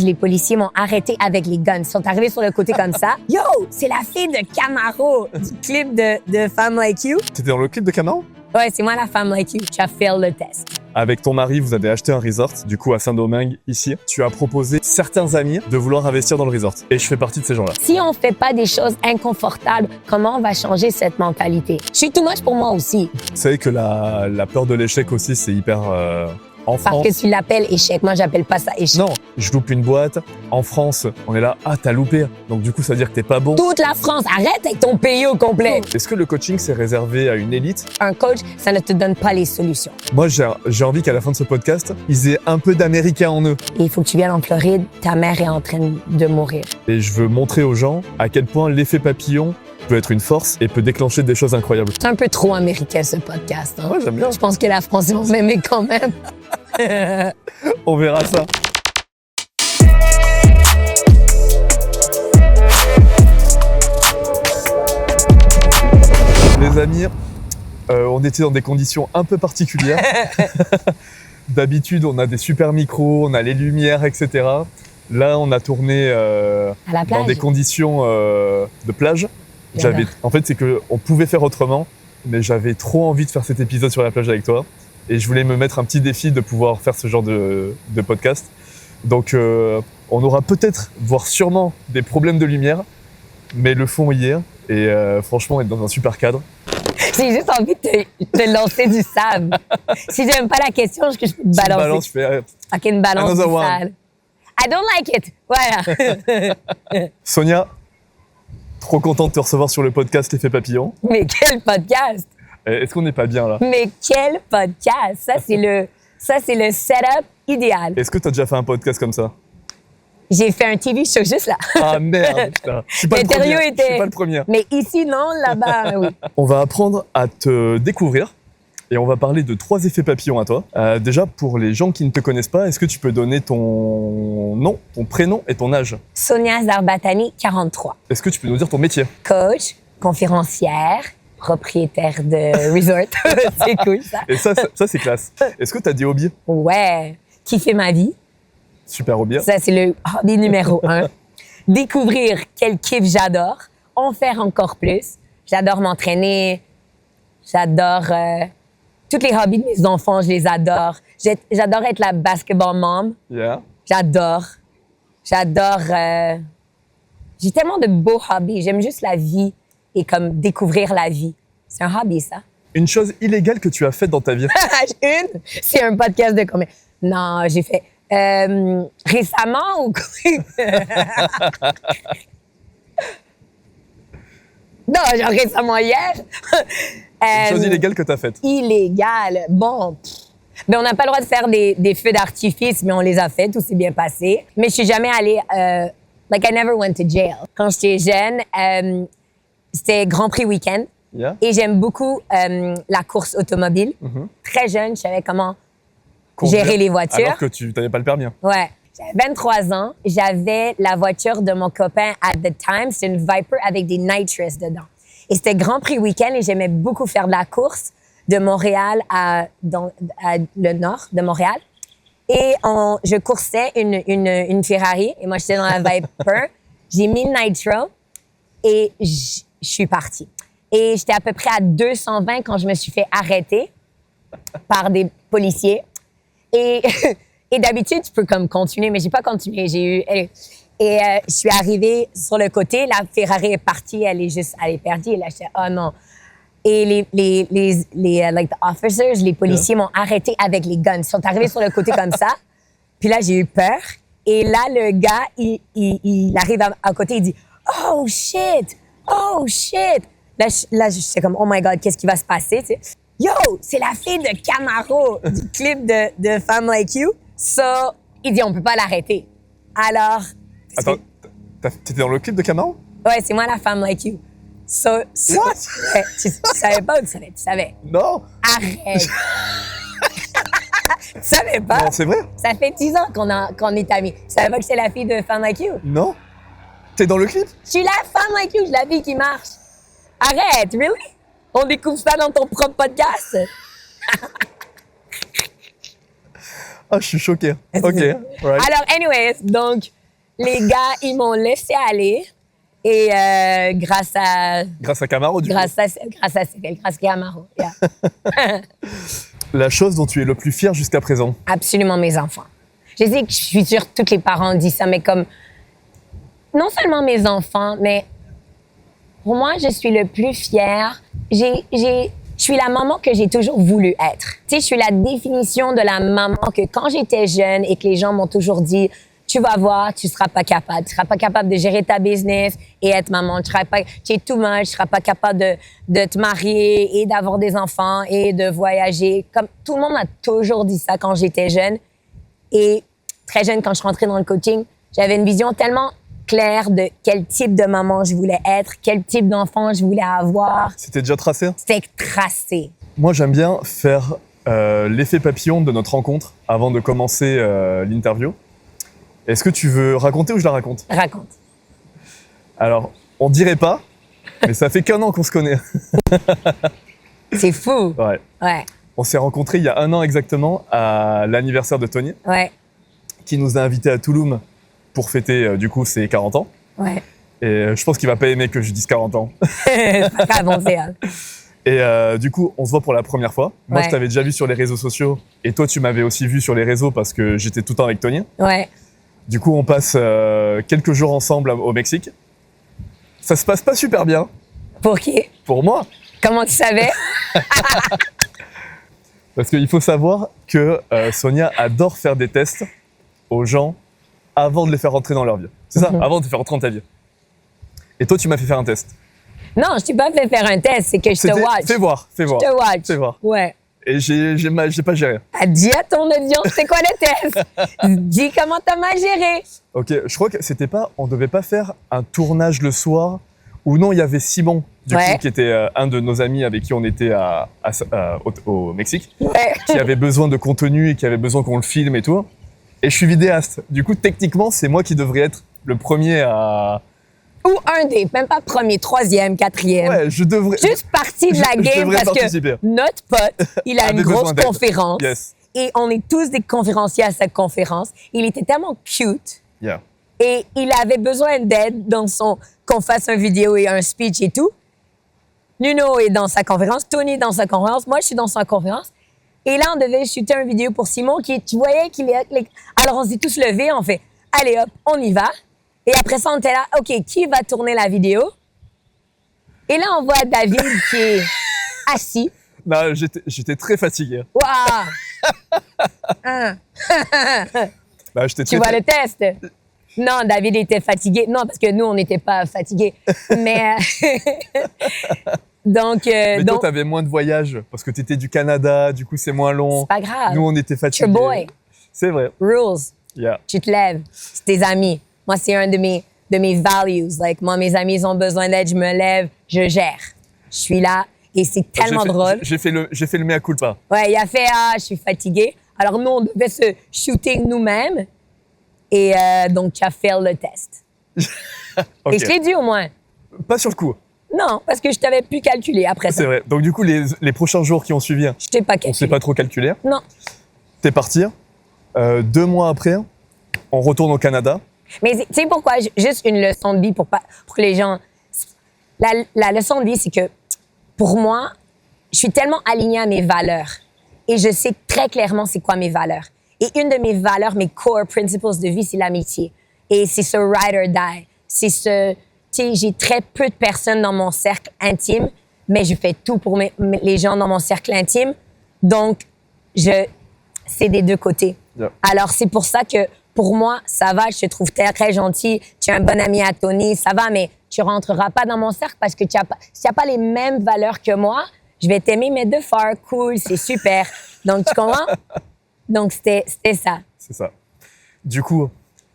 Les policiers m'ont arrêté avec les guns. Ils sont arrivés sur le côté comme ça. Yo, c'est la fille de Camaro du clip de Femme Like You. T'étais dans le clip de Camaro? Ouais, c'est moi la Femme Like You. Tu as fait le test. Avec ton mari, vous avez acheté un resort, du coup à Saint-Domingue, ici. Tu as proposé certains amis de vouloir investir dans le resort. Et je fais partie de ces gens-là. Si on fait pas des choses inconfortables, comment on va changer cette mentalité? Je suis too much pour moi aussi. Vous savez que la peur de l'échec aussi, c'est hyper... En France... Parce que tu l'appelles échec. Moi, j'appelle pas ça échec. Non, je loupe une boîte. En France, on est là, ah, t'as loupé. Donc du coup, ça veut dire que t'es pas bon. Toute la France, arrête avec ton pays au complet. Est-ce que le coaching, c'est réservé à une élite? Un coach, ça ne te donne pas les solutions. Moi, j'ai envie qu'à la fin de ce podcast, ils aient un peu d'américain en eux. Et il faut que tu viennes en Floride. Ta mère est en train de mourir. Et je veux montrer aux gens à quel point l'effet papillon peut être une force et peut déclencher des choses incroyables. C'est un peu trop américain, ce podcast. Hein? Ouais, j'aime bien. Je pense que la France, ils vont m'aimer quand même. On verra ça. Les amis, on était dans des conditions un peu particulières. D'habitude, on a des super micros, on a les lumières, etc. Là, on a tourné dans des conditions de plage. En fait, c'est qu'on pouvait faire autrement, mais j'avais trop envie de faire cet épisode sur la plage avec toi. Et je voulais me mettre un petit défi de pouvoir faire ce genre de podcast. Donc, on aura peut-être, voire sûrement, des problèmes de lumière, mais le fond y est. Et franchement, être dans un super cadre. J'ai juste envie de te lancer du sable. Si j'aime pas la question, je peux te balancer. Tu balance, je fais... OK, une balance du sable. I don't like it. Voilà. Sonia, trop content de te recevoir sur le podcast L'Effet Papillon. Mais quel podcast! Est-ce qu'on n'est pas bien là? Mais quel podcast! Ça, c'est le setup idéal. Est-ce que tu as déjà fait un podcast comme ça? J'ai fait un TV show juste là. Ah merde, putain. Je suis pas le premier. Mais ici, non, là-bas, oui. On va apprendre à te découvrir et on va parler de 3 effets papillons à toi. Déjà, pour les gens qui ne te connaissent pas, est-ce que tu peux donner ton nom, ton prénom et ton âge? Sonia Zarbatani, 43. Est-ce que tu peux nous dire ton métier? Coach, conférencière, propriétaire de resort. C'est cool, ça. Et ça c'est classe. Est-ce que tu as des hobbies? Ouais. Kiffer ma vie. Super hobby. Ça, c'est le hobby numéro 1. Découvrir quel kiff j'adore. En faire encore plus. J'adore m'entraîner. J'adore... tous les hobbies de mes enfants, je les adore. J'adore être la basketball mom. Yeah. J'adore. J'ai tellement de beaux hobbies. J'aime juste la vie et comme découvrir la vie. C'est un hobby, ça. Une chose illégale que tu as faite dans ta vie? Une? C'est un podcast de combien? Non, j'ai fait... récemment ou quoi? Non, genre récemment hier. Une chose illégale que tu as faite? Illégale. Bon. Mais on n'a pas le droit de faire des feux d'artifice, mais on les a fait, tout s'est bien passé. Mais je suis jamais allée... like, I never went to jail. Quand j'étais jeune, c'était Grand Prix Week-end. Yeah. Et j'aime beaucoup la course automobile. Mm-hmm. Très jeune, je savais comment gérer les voitures. Alors que tu n'avais pas le permis. Ouais. J'avais 23 ans. J'avais la voiture de mon copain at the time. C'était une Viper avec des nitrous dedans. Et c'était Grand Prix Week-end et j'aimais beaucoup faire de la course de Montréal à le nord de Montréal. Et je coursais une Ferrari et moi, j'étais dans la Viper. J'ai mis le nitro et je suis partie. Et j'étais à peu près à 220 quand je me suis fait arrêter par des policiers. Et d'habitude, tu peux comme continuer, mais j'ai pas continué. Je suis arrivée sur le côté, la Ferrari est partie, elle est perdue. Et là, j'étais, oh non. Et like the officers, les policiers m'ont arrêté avec les guns. Ils sont arrivés sur le côté comme ça. Puis là, j'ai eu peur. Et là, le gars, il arrive à côté, il dit, oh shit, oh shit. Là, j'étais comme, oh my God, qu'est-ce qui va se passer, tu sais? Yo, c'est la fille de Camaro du clip de Femme Like You. Ça, il dit, on peut pas l'arrêter. Alors... Attends, t'étais dans le clip de Camaro? Ouais, c'est moi la Femme Like You. Ça, tu savais pas ou tu savais? Tu savais. Non. Arrête. Tu savais pas? Non, c'est vrai? Ça fait 10 ans qu'on est amis. Tu savais pas que c'est la fille de Femme Like You? Non. T'es dans le clip? Je suis la Femme Like You, je suis la fille qui marche. Arrête, really? On découvre ça dans ton propre podcast. Ah, je suis choqué. Ok, right. Alors, anyways, donc, les gars, ils m'ont laissé aller. Et grâce à Camaro, du coup. Grâce à Camaro, yeah. La chose dont tu es le plus fier jusqu'à présent? Absolument mes enfants. Je sais que je suis sûre que tous les parents disent ça, mais comme... Non seulement mes enfants, mais pour moi, je suis le plus fière. Je suis la maman que j'ai toujours voulu être. Tu sais, je suis la définition de la maman que quand j'étais jeune et que les gens m'ont toujours dit... Tu vas voir, tu seras pas capable. Tu seras pas capable de gérer ta business et être maman. Tu es too much. Tu seras pas capable de te marier et d'avoir des enfants et de voyager. Comme tout le monde m'a toujours dit ça quand j'étais jeune. Et très jeune, quand je rentrais dans le coaching, j'avais une vision tellement claire de quel type de maman je voulais être, quel type d'enfant je voulais avoir. C'était déjà tracé? C'était tracé. Moi, j'aime bien faire l'effet papillon de notre rencontre avant de commencer l'interview. Est-ce que tu veux raconter ou je la raconte? Raconte. Alors, on dirait pas, mais ça fait qu'1 an qu'on se connaît. C'est fou. Ouais. On s'est rencontrés il y a 1 an exactement à l'anniversaire de Tony. Ouais. Qui nous a invités à Touloum pour fêter du coup ses 40 ans. Ouais. Et je pense qu'il va pas aimer que je dise 40 ans. C'est pas avancé. Hein. Et du coup, on se voit pour la première fois. Moi, ouais. Je t'avais déjà vu sur les réseaux sociaux. Et toi, tu m'avais aussi vu sur les réseaux parce que j'étais tout le temps avec Tony. Ouais. Du coup, on passe quelques jours ensemble au Mexique. Ça se passe pas super bien. Pour qui? Pour moi. Comment tu savais? Parce qu'il faut savoir que Sonia adore faire des tests aux gens avant de les faire rentrer dans leur vie. C'est ça, avant de les faire rentrer dans ta vie. Et toi, tu m'as fait faire un test. Non, je t'ai pas fait faire un test, c'est que je te watch. Fais voir. Je te watch. Fais voir. Ouais. Et j'ai pas géré. Dis à ton audience, c'est quoi le test? Dis comment t'as mal géré. Ok, je crois que c'était pas, on devait pas faire un tournage le soir, ou non, il y avait Simon, du coup, qui était un de nos amis avec qui on était au Mexique, qui avait besoin de contenu et qui avait besoin qu'on le filme et tout. Et je suis vidéaste. Du coup, techniquement, c'est moi qui devrais être le premier à... Ou un des, même pas premier, 3e, 4e. Ouais, je devrais... Juste partie de la game parce participer. Que notre pote, il a une grosse conférence. Yes. Et on est tous des conférenciers à cette conférence. Il était tellement cute. Yeah. Et il avait besoin d'aide qu'on fasse une vidéo et un speech et tout. Nuno est dans sa conférence, Tony est dans sa conférence, moi je suis dans sa conférence. Et là, on devait shooter une vidéo pour Simon tu voyais qu'il est... Alors on s'est tous levés, on fait « Allez hop, on y va ». Et après ça, on était là, OK, qui va tourner la vidéo? Et là, on voit David qui est assis. Non, j'étais très fatigué. Waouh! Bah, tu vois le test? Non, David était fatigué. Non, parce que nous, on n'était pas fatigués. Mais... Mais toi, t'avais moins de voyages parce que t'étais du Canada, du coup, c'est moins long. C'est pas grave. Nous, on était fatigués. It's your boy. C'est vrai. Rules. Yeah. Tu te lèves. C'est tes amis. Moi, c'est un de mes values. Like, moi, mes amis ont besoin d'aide, je me lève, je gère. Je suis là et c'est tellement drôle. J'ai fait le mea culpa. Ouais, il a fait « je suis fatigué ». Alors, nous, on devait se shooter nous-mêmes. Et donc, tu as fait le test. Okay. Et je l'ai dit au moins. Pas sur le coup. Non, parce que je t'avais plus calculé après ça. C'est vrai. Donc, du coup, les prochains jours qui ont suivi, je t'ai pas calculé. On s'est pas trop calculé. Non. T'es parti. 2 mois après, on retourne au Canada. Mais tu sais pourquoi? Juste une leçon de vie pour que les gens... La leçon de vie, c'est que pour moi, je suis tellement alignée à mes valeurs. Et je sais très clairement c'est quoi mes valeurs. Et une de mes valeurs, mes core principles de vie, c'est l'amitié. Et c'est ce ride or die. C'est ce... Tu sais, j'ai très peu de personnes dans mon cercle intime, mais je fais tout pour les gens dans mon cercle intime. Donc, c'est des deux côtés. Yeah. Alors, c'est pour ça que, pour moi, ça va, je te trouve très gentil, tu es un bon ami à Tony, ça va, mais tu rentreras pas dans mon cercle parce que si tu n'as pas les mêmes valeurs que moi, je vais t'aimer, mais de far, cool, c'est super. Donc, tu comprends? Donc, c'était ça. C'est ça. Du coup,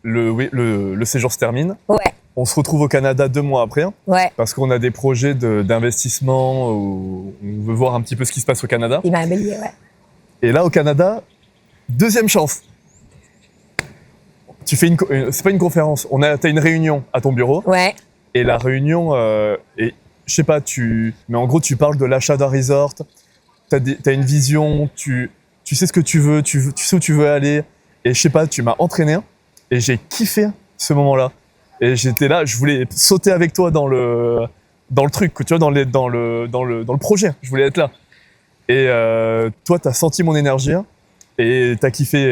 le séjour se termine. Ouais. On se retrouve au Canada 2 mois après. Ouais. Parce qu'on a des projets d'investissement où on veut voir un petit peu ce qui se passe au Canada. Il m'a embelli, ouais. Et là, au Canada, 2e chance. Tu fais c'est pas une conférence. T'as une réunion à ton bureau. Ouais. Et la réunion, je sais pas, mais en gros, tu parles de l'achat d'un resort. T'as une vision, tu sais ce que tu veux, tu sais où tu veux aller. Et je sais pas, tu m'as entraîné et j'ai kiffé ce moment-là. Et j'étais là, je voulais sauter avec toi dans le truc, tu vois, dans le projet. Je voulais être là. Et toi, t'as senti mon énergie et t'as kiffé.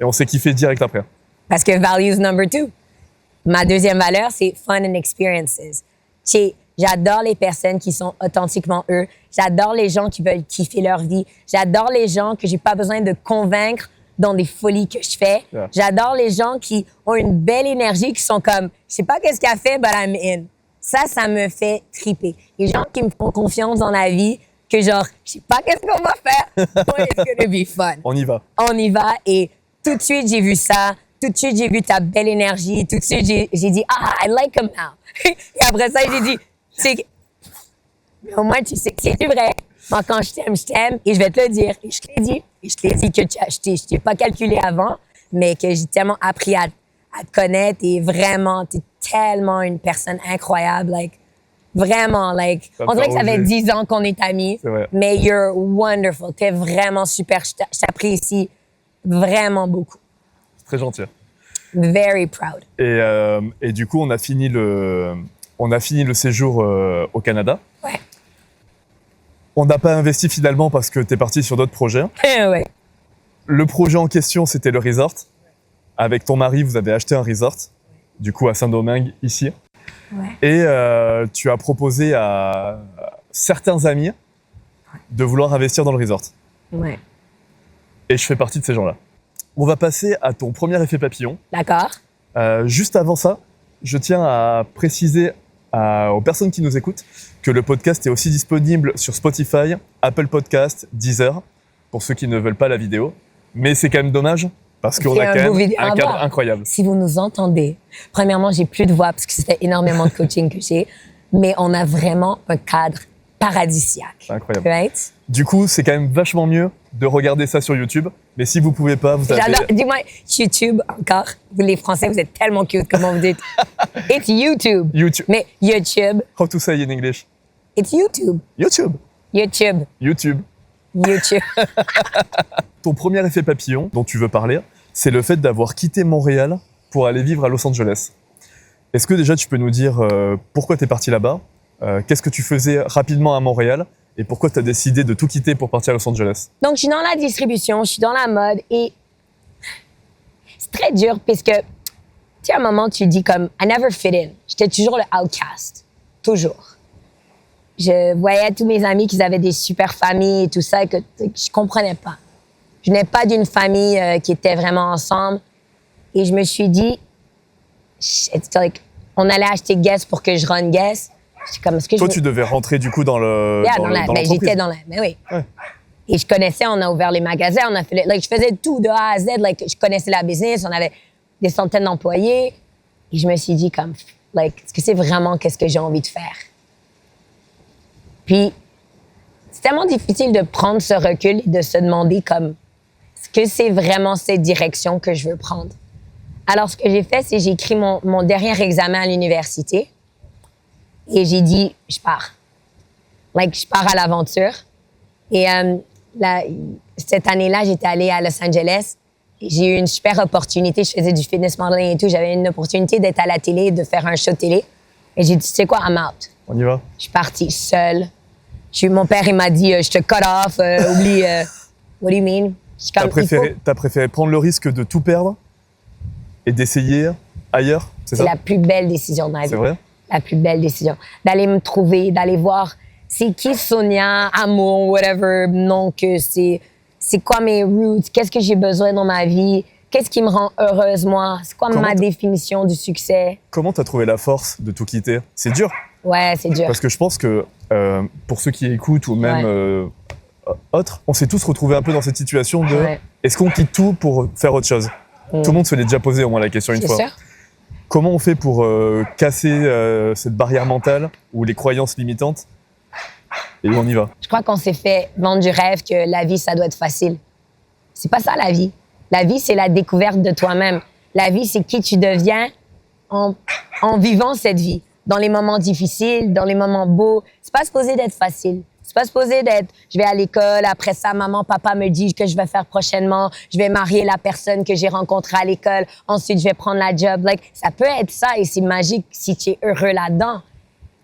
Et on s'est kiffé direct après. Parce que values number 2. Ma deuxième valeur, c'est fun and experiences. J'adore les personnes qui sont authentiquement eux. J'adore les gens qui veulent kiffer leur vie. J'adore les gens que j'ai pas besoin de convaincre dans des folies que je fais. Yeah. J'adore les gens qui ont une belle énergie, qui sont comme, je sais pas qu'est-ce qu'elle fait, but I'm in. Ça me fait triper. Les gens qui me font confiance dans la vie, que genre, je sais pas qu'est-ce qu'on va faire, but it's gonna be fun. On y va. On y va et tout de suite, j'ai vu ça. Tout de suite, j'ai vu ta belle énergie. Tout de suite, j'ai dit, I like him now. Et après ça, j'ai dit, mais au moins, tu sais que c'est vrai. Moi, quand je t'aime, et je vais te le dire. Et je te l'ai dit. Et je t'ai dit que je t'ai pas calculé avant, mais que j'ai tellement appris à te connaître et vraiment, t'es tellement une personne incroyable. Like, vraiment, like, on dirait que ça fait 10 ans qu'on est amis, mais you're wonderful. T'es vraiment super. Je t'apprécie vraiment beaucoup. Très gentil. Very proud. Et du coup, on a fini le séjour au Canada. Ouais. On n'a pas investi finalement parce que tu es parti sur d'autres projets. Ouais. Le projet en question, c'était le resort. Avec ton mari, vous avez acheté un resort, du coup à Saint-Domingue, ici. Ouais. Et tu as proposé à certains amis de vouloir investir dans le resort. Ouais. Et je fais partie de ces gens-là. On va passer à ton premier effet papillon. D'accord. Juste avant ça, je tiens à préciser aux personnes qui nous écoutent que le podcast est aussi disponible sur Spotify, Apple Podcast, Deezer, pour ceux qui ne veulent pas la vidéo. Mais c'est quand même dommage, parce qu'on a quand même un cadre incroyable. Si vous nous entendez, premièrement, j'ai plus de voix parce que c'était énormément de coaching que j'ai, mais on a vraiment un cadre paradisiaque. Incroyable. Right? Du coup, c'est quand même vachement mieux de regarder ça sur YouTube. Mais si vous pouvez pas, vous avez... J'adore. Dis-moi, YouTube encore. Vous les Français, vous êtes tellement cute. Comment vous dites? It's YouTube. YouTube. Mais YouTube. How to say in English? It's YouTube. YouTube. YouTube. YouTube. YouTube. Ton premier effet papillon dont tu veux parler, c'est le fait d'avoir quitté Montréal pour aller vivre à Los Angeles. Est-ce que déjà tu peux nous dire pourquoi tu es parti là-bas? Qu'est-ce que tu faisais rapidement à Montréal? Et pourquoi tu as décidé de tout quitter pour partir à Los Angeles? Donc, je suis dans la distribution, je suis dans la mode et c'est très dur parce que, tu sais, à un moment, tu dis comme, I never fit in. J'étais toujours le outcast. Toujours. Je voyais tous mes amis qui avaient des super familles et tout ça et que je comprenais pas. Je n'ai pas d'une famille qui était vraiment ensemble. Et je me suis dit, on allait acheter Guess pour que je run Guess. Comme, toi, tu devais rentrer du coup dans l'entreprise. J'étais dans la... Mais oui. Ouais. Et je connaissais, on a ouvert les magasins, on a fait... je faisais tout de A à Z. Je connaissais la business, on avait des centaines d'employés. Et je me suis dit comme, est-ce que c'est vraiment qu'est-ce que j'ai envie de faire? Puis, c'est tellement difficile de prendre ce recul et de se demander comme, est-ce que c'est vraiment cette direction que je veux prendre? Alors, ce que j'ai fait, c'est j'ai écrit mon dernier examen à l'université. Et j'ai dit, je pars. Je pars à l'aventure. Et cette année-là, j'étais allée à Los Angeles. Et j'ai eu une super opportunité. Je faisais du fitness modeling et tout. J'avais une opportunité d'être à la télé, de faire un show télé. Et j'ai dit, tu sais quoi, I'm out. On y va. Je suis partie seule. Mon père, il m'a dit, je te cut off, oublie. What do you mean? T'as préféré prendre le risque de tout perdre et d'essayer ailleurs, c'est ça? C'est la plus belle décision de ma vie. C'est vrai? La plus belle décision. D'aller me trouver, d'aller voir c'est qui Sonia, amour, whatever, non, que c'est quoi mes roots, qu'est-ce que j'ai besoin dans ma vie, qu'est-ce qui me rend heureuse, moi, c'est quoi ma définition du succès. Comment t'as trouvé la force de tout quitter? C'est dur. Ouais, c'est dur. Parce que je pense que pour ceux qui écoutent ou même autres, on s'est tous retrouvés un peu dans cette situation de est-ce qu'on quitte tout pour faire autre chose? Tout le monde se l'est déjà posé au moins la question une fois. C'est sûr. Comment on fait pour casser cette barrière mentale ou les croyances limitantes? Et on y va. Je crois qu'on s'est fait vendre du rêve que la vie, ça doit être facile. C'est pas ça, la vie. La vie, c'est la découverte de toi-même. La vie, c'est qui tu deviens en vivant cette vie. Dans les moments difficiles, dans les moments beaux. C'est pas supposé d'être facile. C'est pas supposé d'être, je vais à l'école, après ça, maman, papa me dit que je vais faire prochainement, je vais marier la personne que j'ai rencontrée à l'école, ensuite je vais prendre la job. Like, ça peut être ça et c'est magique si tu es heureux là-dedans.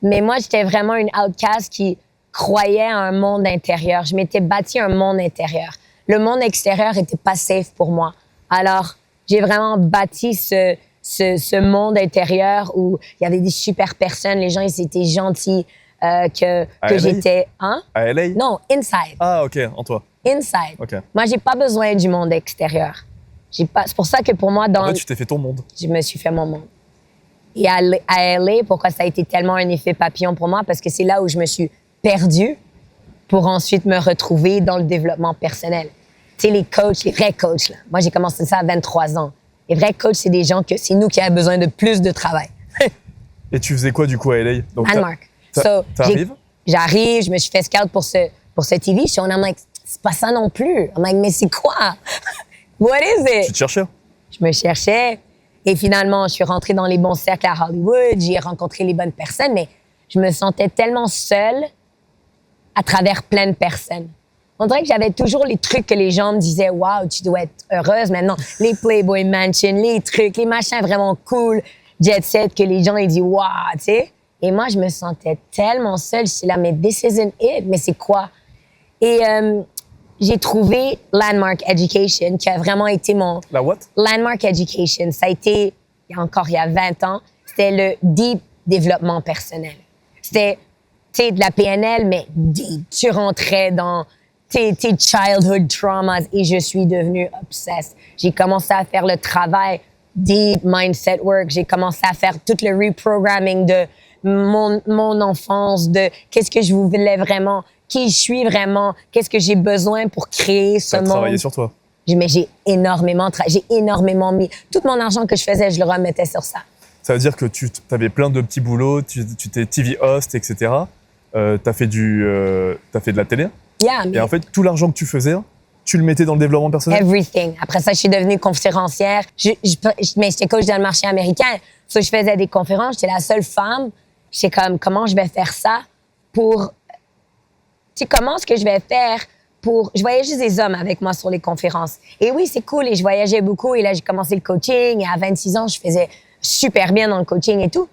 Mais moi, j'étais vraiment une outcast qui croyait à un monde intérieur. Je m'étais bâti un monde intérieur. Le monde extérieur était pas safe pour moi. Alors, j'ai vraiment bâti ce monde intérieur où il y avait des super personnes, les gens, ils étaient gentils, que j'étais... Hein? À LA? Non, inside. Ah, OK, en toi. Inside. Okay. Moi, j'ai pas besoin du monde extérieur. C'est pour ça que pour moi, En fait, tu t'es fait ton monde. Je me suis fait mon monde. Et à LA, pourquoi ça a été tellement un effet papillon pour moi? Parce que c'est là où je me suis perdue pour ensuite me retrouver dans le développement personnel. Tu sais, les coachs, les vrais coachs, là. Moi, j'ai commencé ça à 23 ans. Les vrais coachs, c'est des gens que c'est nous qui avons besoin de plus de travail. Et tu faisais quoi, du coup, à LA? Landmark. T'arrives? J'arrive, je me suis fait scout pour ce TV show. I'm like, c'est pas ça non plus. I'm like, mais c'est quoi? What is it? Tu te cherchais? Je me cherchais. Et finalement, je suis rentrée dans les bons cercles à Hollywood. J'ai rencontré les bonnes personnes, mais je me sentais tellement seule à travers plein de personnes. On dirait que j'avais toujours les trucs que les gens me disaient, wow, tu dois être heureuse maintenant. Les Playboy Mansion, les trucs, les machins vraiment cool, jet set, que les gens ils disent, wow, tu sais. Et moi, je me sentais tellement seule. Je suis là, mais this isn't it. Mais c'est quoi? Et j'ai trouvé Landmark Education, qui a vraiment été mon... La what? Landmark Education. Ça a été, il y a 20 ans, c'était le deep développement personnel. C'était, tu sais, de la PNL, mais deep. Tu rentrais dans tes childhood traumas et je suis devenue obsessed. J'ai commencé à faire le travail deep mindset work. J'ai commencé à faire tout le reprogramming de mon enfance, de qu'est-ce que je voulais vraiment, qui je suis vraiment, qu'est-ce que j'ai besoin pour créer ce monde. T'as travaillé sur toi. Mais j'ai énormément mis tout mon argent que je faisais, je le remettais sur ça. Ça veut dire que tu avais plein de petits boulots, tu t'es TV host, etc. T'as fait de la télé. Yeah, et en fait, tout l'argent que tu faisais, tu le mettais dans le développement personnel? Everything. Après ça, je suis devenue conférencière. Mais j'étais coach dans le marché américain. So, je faisais des conférences. J'étais la seule femme. J'étais comme, comment je vais faire ça pour... Tu sais, comment est-ce que je vais faire pour... Je voyais juste des hommes avec moi sur les conférences. Et oui, c'est cool. Et je voyageais beaucoup. Et là, j'ai commencé le coaching. Et à 26 ans, je faisais super bien dans le coaching et tout.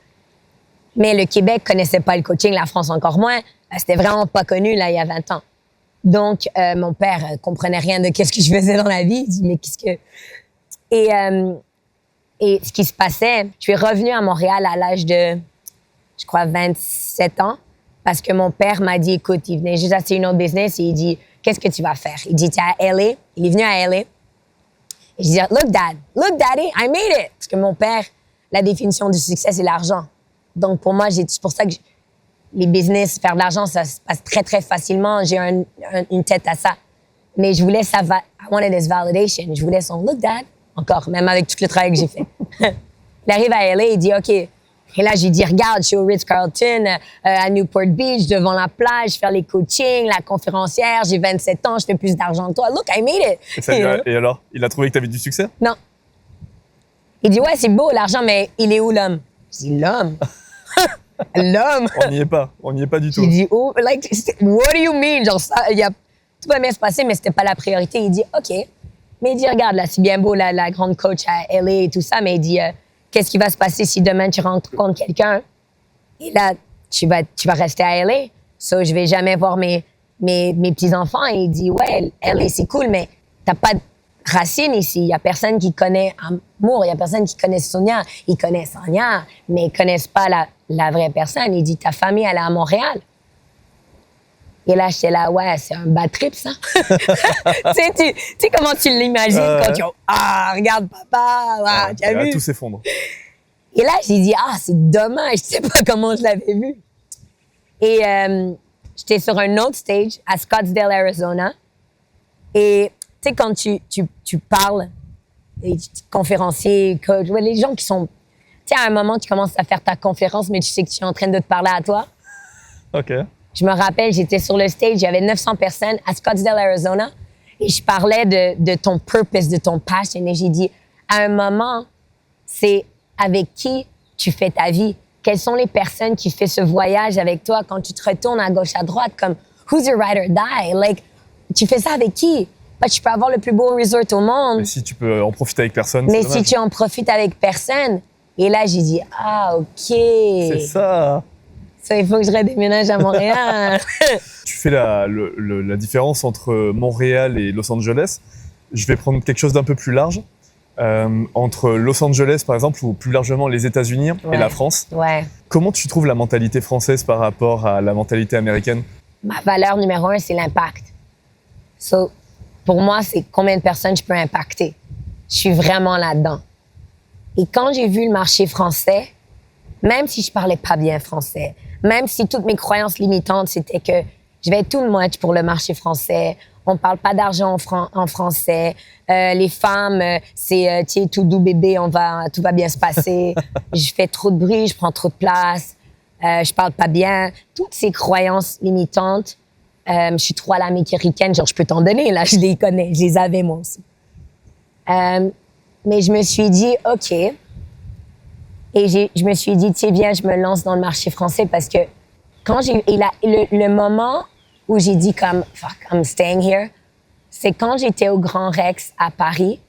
Mais le Québec connaissait pas le coaching, la France encore moins. C'était vraiment pas connu, là, il y a 20 ans. Donc, mon père comprenait rien de qu'est-ce que je faisais dans la vie. Il dit, mais qu'est-ce que... Et ce qui se passait, je suis revenue à Montréal à l'âge de, je crois, 27 ans, parce que mon père m'a dit, écoute, il venait juste acheter une autre business et il dit, qu'est-ce que tu vas faire? Il dit, t'es à LA. Il est venu à LA. Et je dis, look, daddy, I made it. Parce que mon père, la définition du succès, c'est l'argent. Donc, pour moi, c'est pour ça que les business, faire de l'argent, ça se passe très, très facilement. J'ai une tête à ça. Mais je voulais I wanted this validation. Je voulais son look, dad. Encore, même avec tout le travail que j'ai fait. Il arrive à LA, il dit, OK. Et là, j'ai dit, regarde, je suis au Ritz-Carlton, à Newport Beach, devant la plage, faire les coachings, la conférencière, j'ai 27 ans, je fais plus d'argent que toi. Look, I made it. Et alors, il a trouvé que tu avais du succès? Non. Il dit, ouais, c'est beau l'argent, mais il est où l'homme? Je dis, l'homme? L'homme? On n'y est pas du tout. Il dit, oh, like, what do you mean? Genre, ça, tout va bien se passer, mais c'était pas la priorité. Il dit, OK. Mais il dit, regarde, là, c'est bien beau, la grande coach à LA et tout ça, mais il dit, qu'est-ce qui va se passer si demain tu rencontres quelqu'un? Et là, tu vas rester à LA. So, je vais jamais voir mes petits-enfants. Et il dit, ouais, LA, c'est cool, mais t'as pas de racines ici. Il y a personne qui connaît Amour, il y a personne qui connaît Sonia. Ils connaissent Sonia, mais ils connaissent pas la vraie personne. Il dit, ta famille, elle est à Montréal. Et là, j'étais là, ouais, c'est un bad trip, ça. Tu sais comment tu l'imagines quand tu... Ah, regarde papa, tu as vu? Tout s'effondre. Et là, j'ai dit, c'est dommage, je sais pas comment je l'avais vu. Et j'étais sur un autre stage à Scottsdale, Arizona. Et tu sais, quand tu parles, les conférenciers, coach, les gens qui sont... Tu sais, à un moment, tu commences à faire ta conférence, mais tu sais que tu es en train de te parler à toi. OK. Je me rappelle, j'étais sur le stage, il y avait 900 personnes à Scottsdale, Arizona, et je parlais de ton purpose, de ton passion. Et j'ai dit, à un moment, c'est avec qui tu fais ta vie. Quelles sont les personnes qui font ce voyage avec toi quand tu te retournes à gauche, à droite, comme who's your ride or die? Like, tu fais ça avec qui? Tu peux avoir le plus beau resort au monde. Mais si tu peux en profiter avec personne, mais c'est si tu en profites avec personne. Et là, j'ai dit, ah, OK. C'est ça. Ça, il faut que je redéménage à Montréal. Tu fais la différence entre Montréal et Los Angeles. Je vais prendre quelque chose d'un peu plus large. Entre Los Angeles, par exemple, ou plus largement les États-Unis et la France. Ouais. Comment tu trouves la mentalité française par rapport à la mentalité américaine? Ma valeur numéro 1, c'est l'impact. So, pour moi, c'est combien de personnes je peux impacter. Je suis vraiment là-dedans. Et quand j'ai vu le marché français, même si je parlais pas bien français, même si toutes mes croyances limitantes, c'était que je vais être too much pour le marché français, on parle pas d'argent en français, les femmes, c'est tout doux bébé, tout va bien se passer, je fais trop de bruit, je prends trop de place, je parle pas bien. Toutes ces croyances limitantes, je suis trop à l'américaine, genre je peux t'en donner, là, je les connais, je les avais moi aussi. Mais je me suis dit, OK. Et je me suis dit, tiens, viens, je me lance dans le marché français parce que quand le moment où j'ai dit comme, fuck, I'm staying here, c'est quand j'étais au Grand Rex à Paris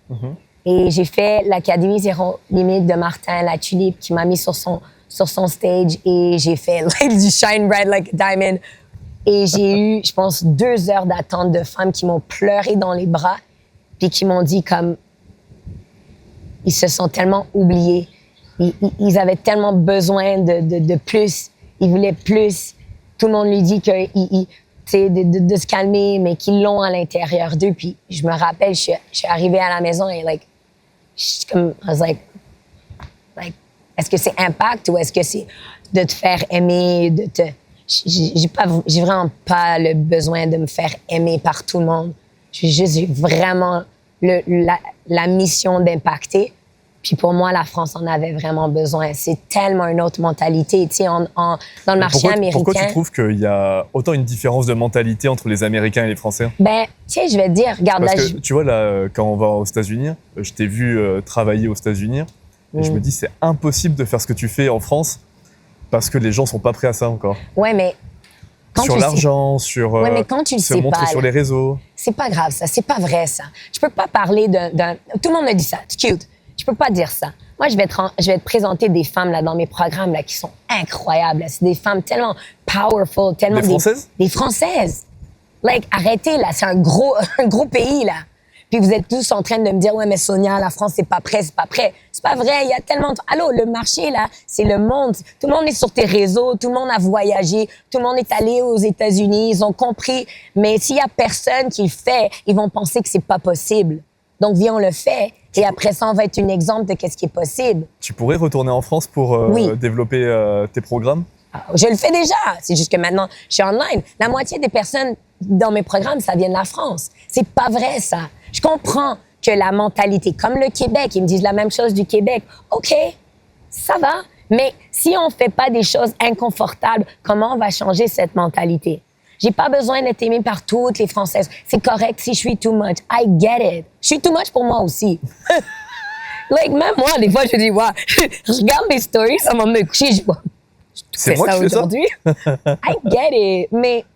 et j'ai fait l'Académie Zéro Limite de Martin Latulippe qui m'a mis sur son stage et j'ai fait like, du Shine Bright Like a Diamond. Et j'ai eu, je pense, 2 heures d'attente de femmes qui m'ont pleuré dans les bras puis qui m'ont dit comme, ils se sont tellement oubliés. Ils avaient tellement besoin de plus. Ils voulaient plus. Tout le monde lui dit que de se calmer, mais qu'ils l'ont à l'intérieur d'eux. Puis je me rappelle, je suis arrivée à la maison et I was like, est-ce que c'est impact ou est-ce que c'est de te faire aimer, j'ai vraiment pas le besoin de me faire aimer par tout le monde. J'ai vraiment la mission d'impacter. Puis pour moi, la France en avait vraiment besoin. C'est tellement une autre mentalité. Tu sais, dans le marché américain... Pourquoi tu trouves qu'il y a autant une différence de mentalité entre les Américains et les Français? Ben, tu sais, je vais te dire, regarde... Parce que, tu vois, là, quand on va aux États-Unis, je t'ai vu travailler aux États-Unis, et je me dis, c'est impossible de faire ce que tu fais en France parce que les gens sont pas prêts à ça encore. Ouais, mais... Sur l'argent, sur mais quand tu se sais montrer pas, sur les réseaux. C'est pas grave, ça. C'est pas vrai, ça. Je peux pas parler d'un... Tout le monde me dit ça. C'est cute. Je peux pas dire ça. Moi, je vais te présenter des femmes là, dans mes programmes là, qui sont incroyables. C'est des femmes tellement powerful, tellement... Des Françaises? Des Françaises. Like, arrêtez, là. C'est un gros pays, là. Puis vous êtes tous en train de me dire, ouais, mais Sonia, la France, c'est pas prêt, c'est pas prêt. C'est pas vrai, il y a tellement de... Allô, le marché, là, c'est le monde. Tout le monde est sur tes réseaux, tout le monde a voyagé, tout le monde est allé aux États-Unis, ils ont compris. Mais s'il y a personne qui le fait, ils vont penser que c'est pas possible. Donc, viens, on le fait. Et après ça, on va être un exemple de qu'est-ce qui est possible. Tu pourrais retourner en France pour développer tes programmes? Je le fais déjà. C'est juste que maintenant, je suis online. La moitié des personnes dans mes programmes, ça vient de la France. C'est pas vrai, ça. Je comprends que la mentalité, comme le Québec, ils me disent la même chose du Québec. OK, ça va. Mais si on fait pas des choses inconfortables, comment on va changer cette mentalité? J'ai pas besoin d'être aimée par toutes les Françaises. C'est correct si je suis too much. I get it. Je suis too much pour moi aussi. Like, même moi, des fois, je dis, wow, je regarde mes stories, ça m'a me coucher, je vois. C'est moi qui fais ça aujourd'hui. I get it. Mais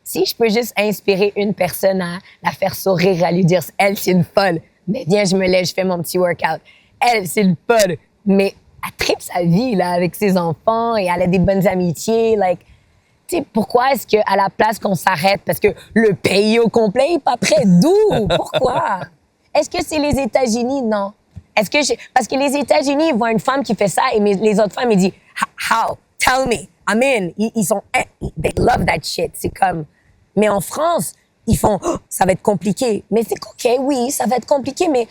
si je peux juste inspirer une personne à la faire sourire, à lui dire, elle, c'est une folle. Mais viens, je me lève, je fais mon petit workout. Elle, c'est une folle. Mais elle tripe sa vie, là, avec ses enfants et elle a des bonnes amitiés, like... Tu sais, pourquoi est-ce qu'à la place qu'on s'arrête, parce que le pays au complet n'est pas prêt? D'où? Pourquoi? Est-ce que c'est les États-Unis? Non. Parce que les États-Unis, ils voient une femme qui fait ça et les autres femmes, ils disent, how? Tell me. I'm in. Ils sont, they love that shit. C'est comme, mais en France, ils font, oh, ça va être compliqué. Mais c'est OK, oui, ça va être compliqué, mais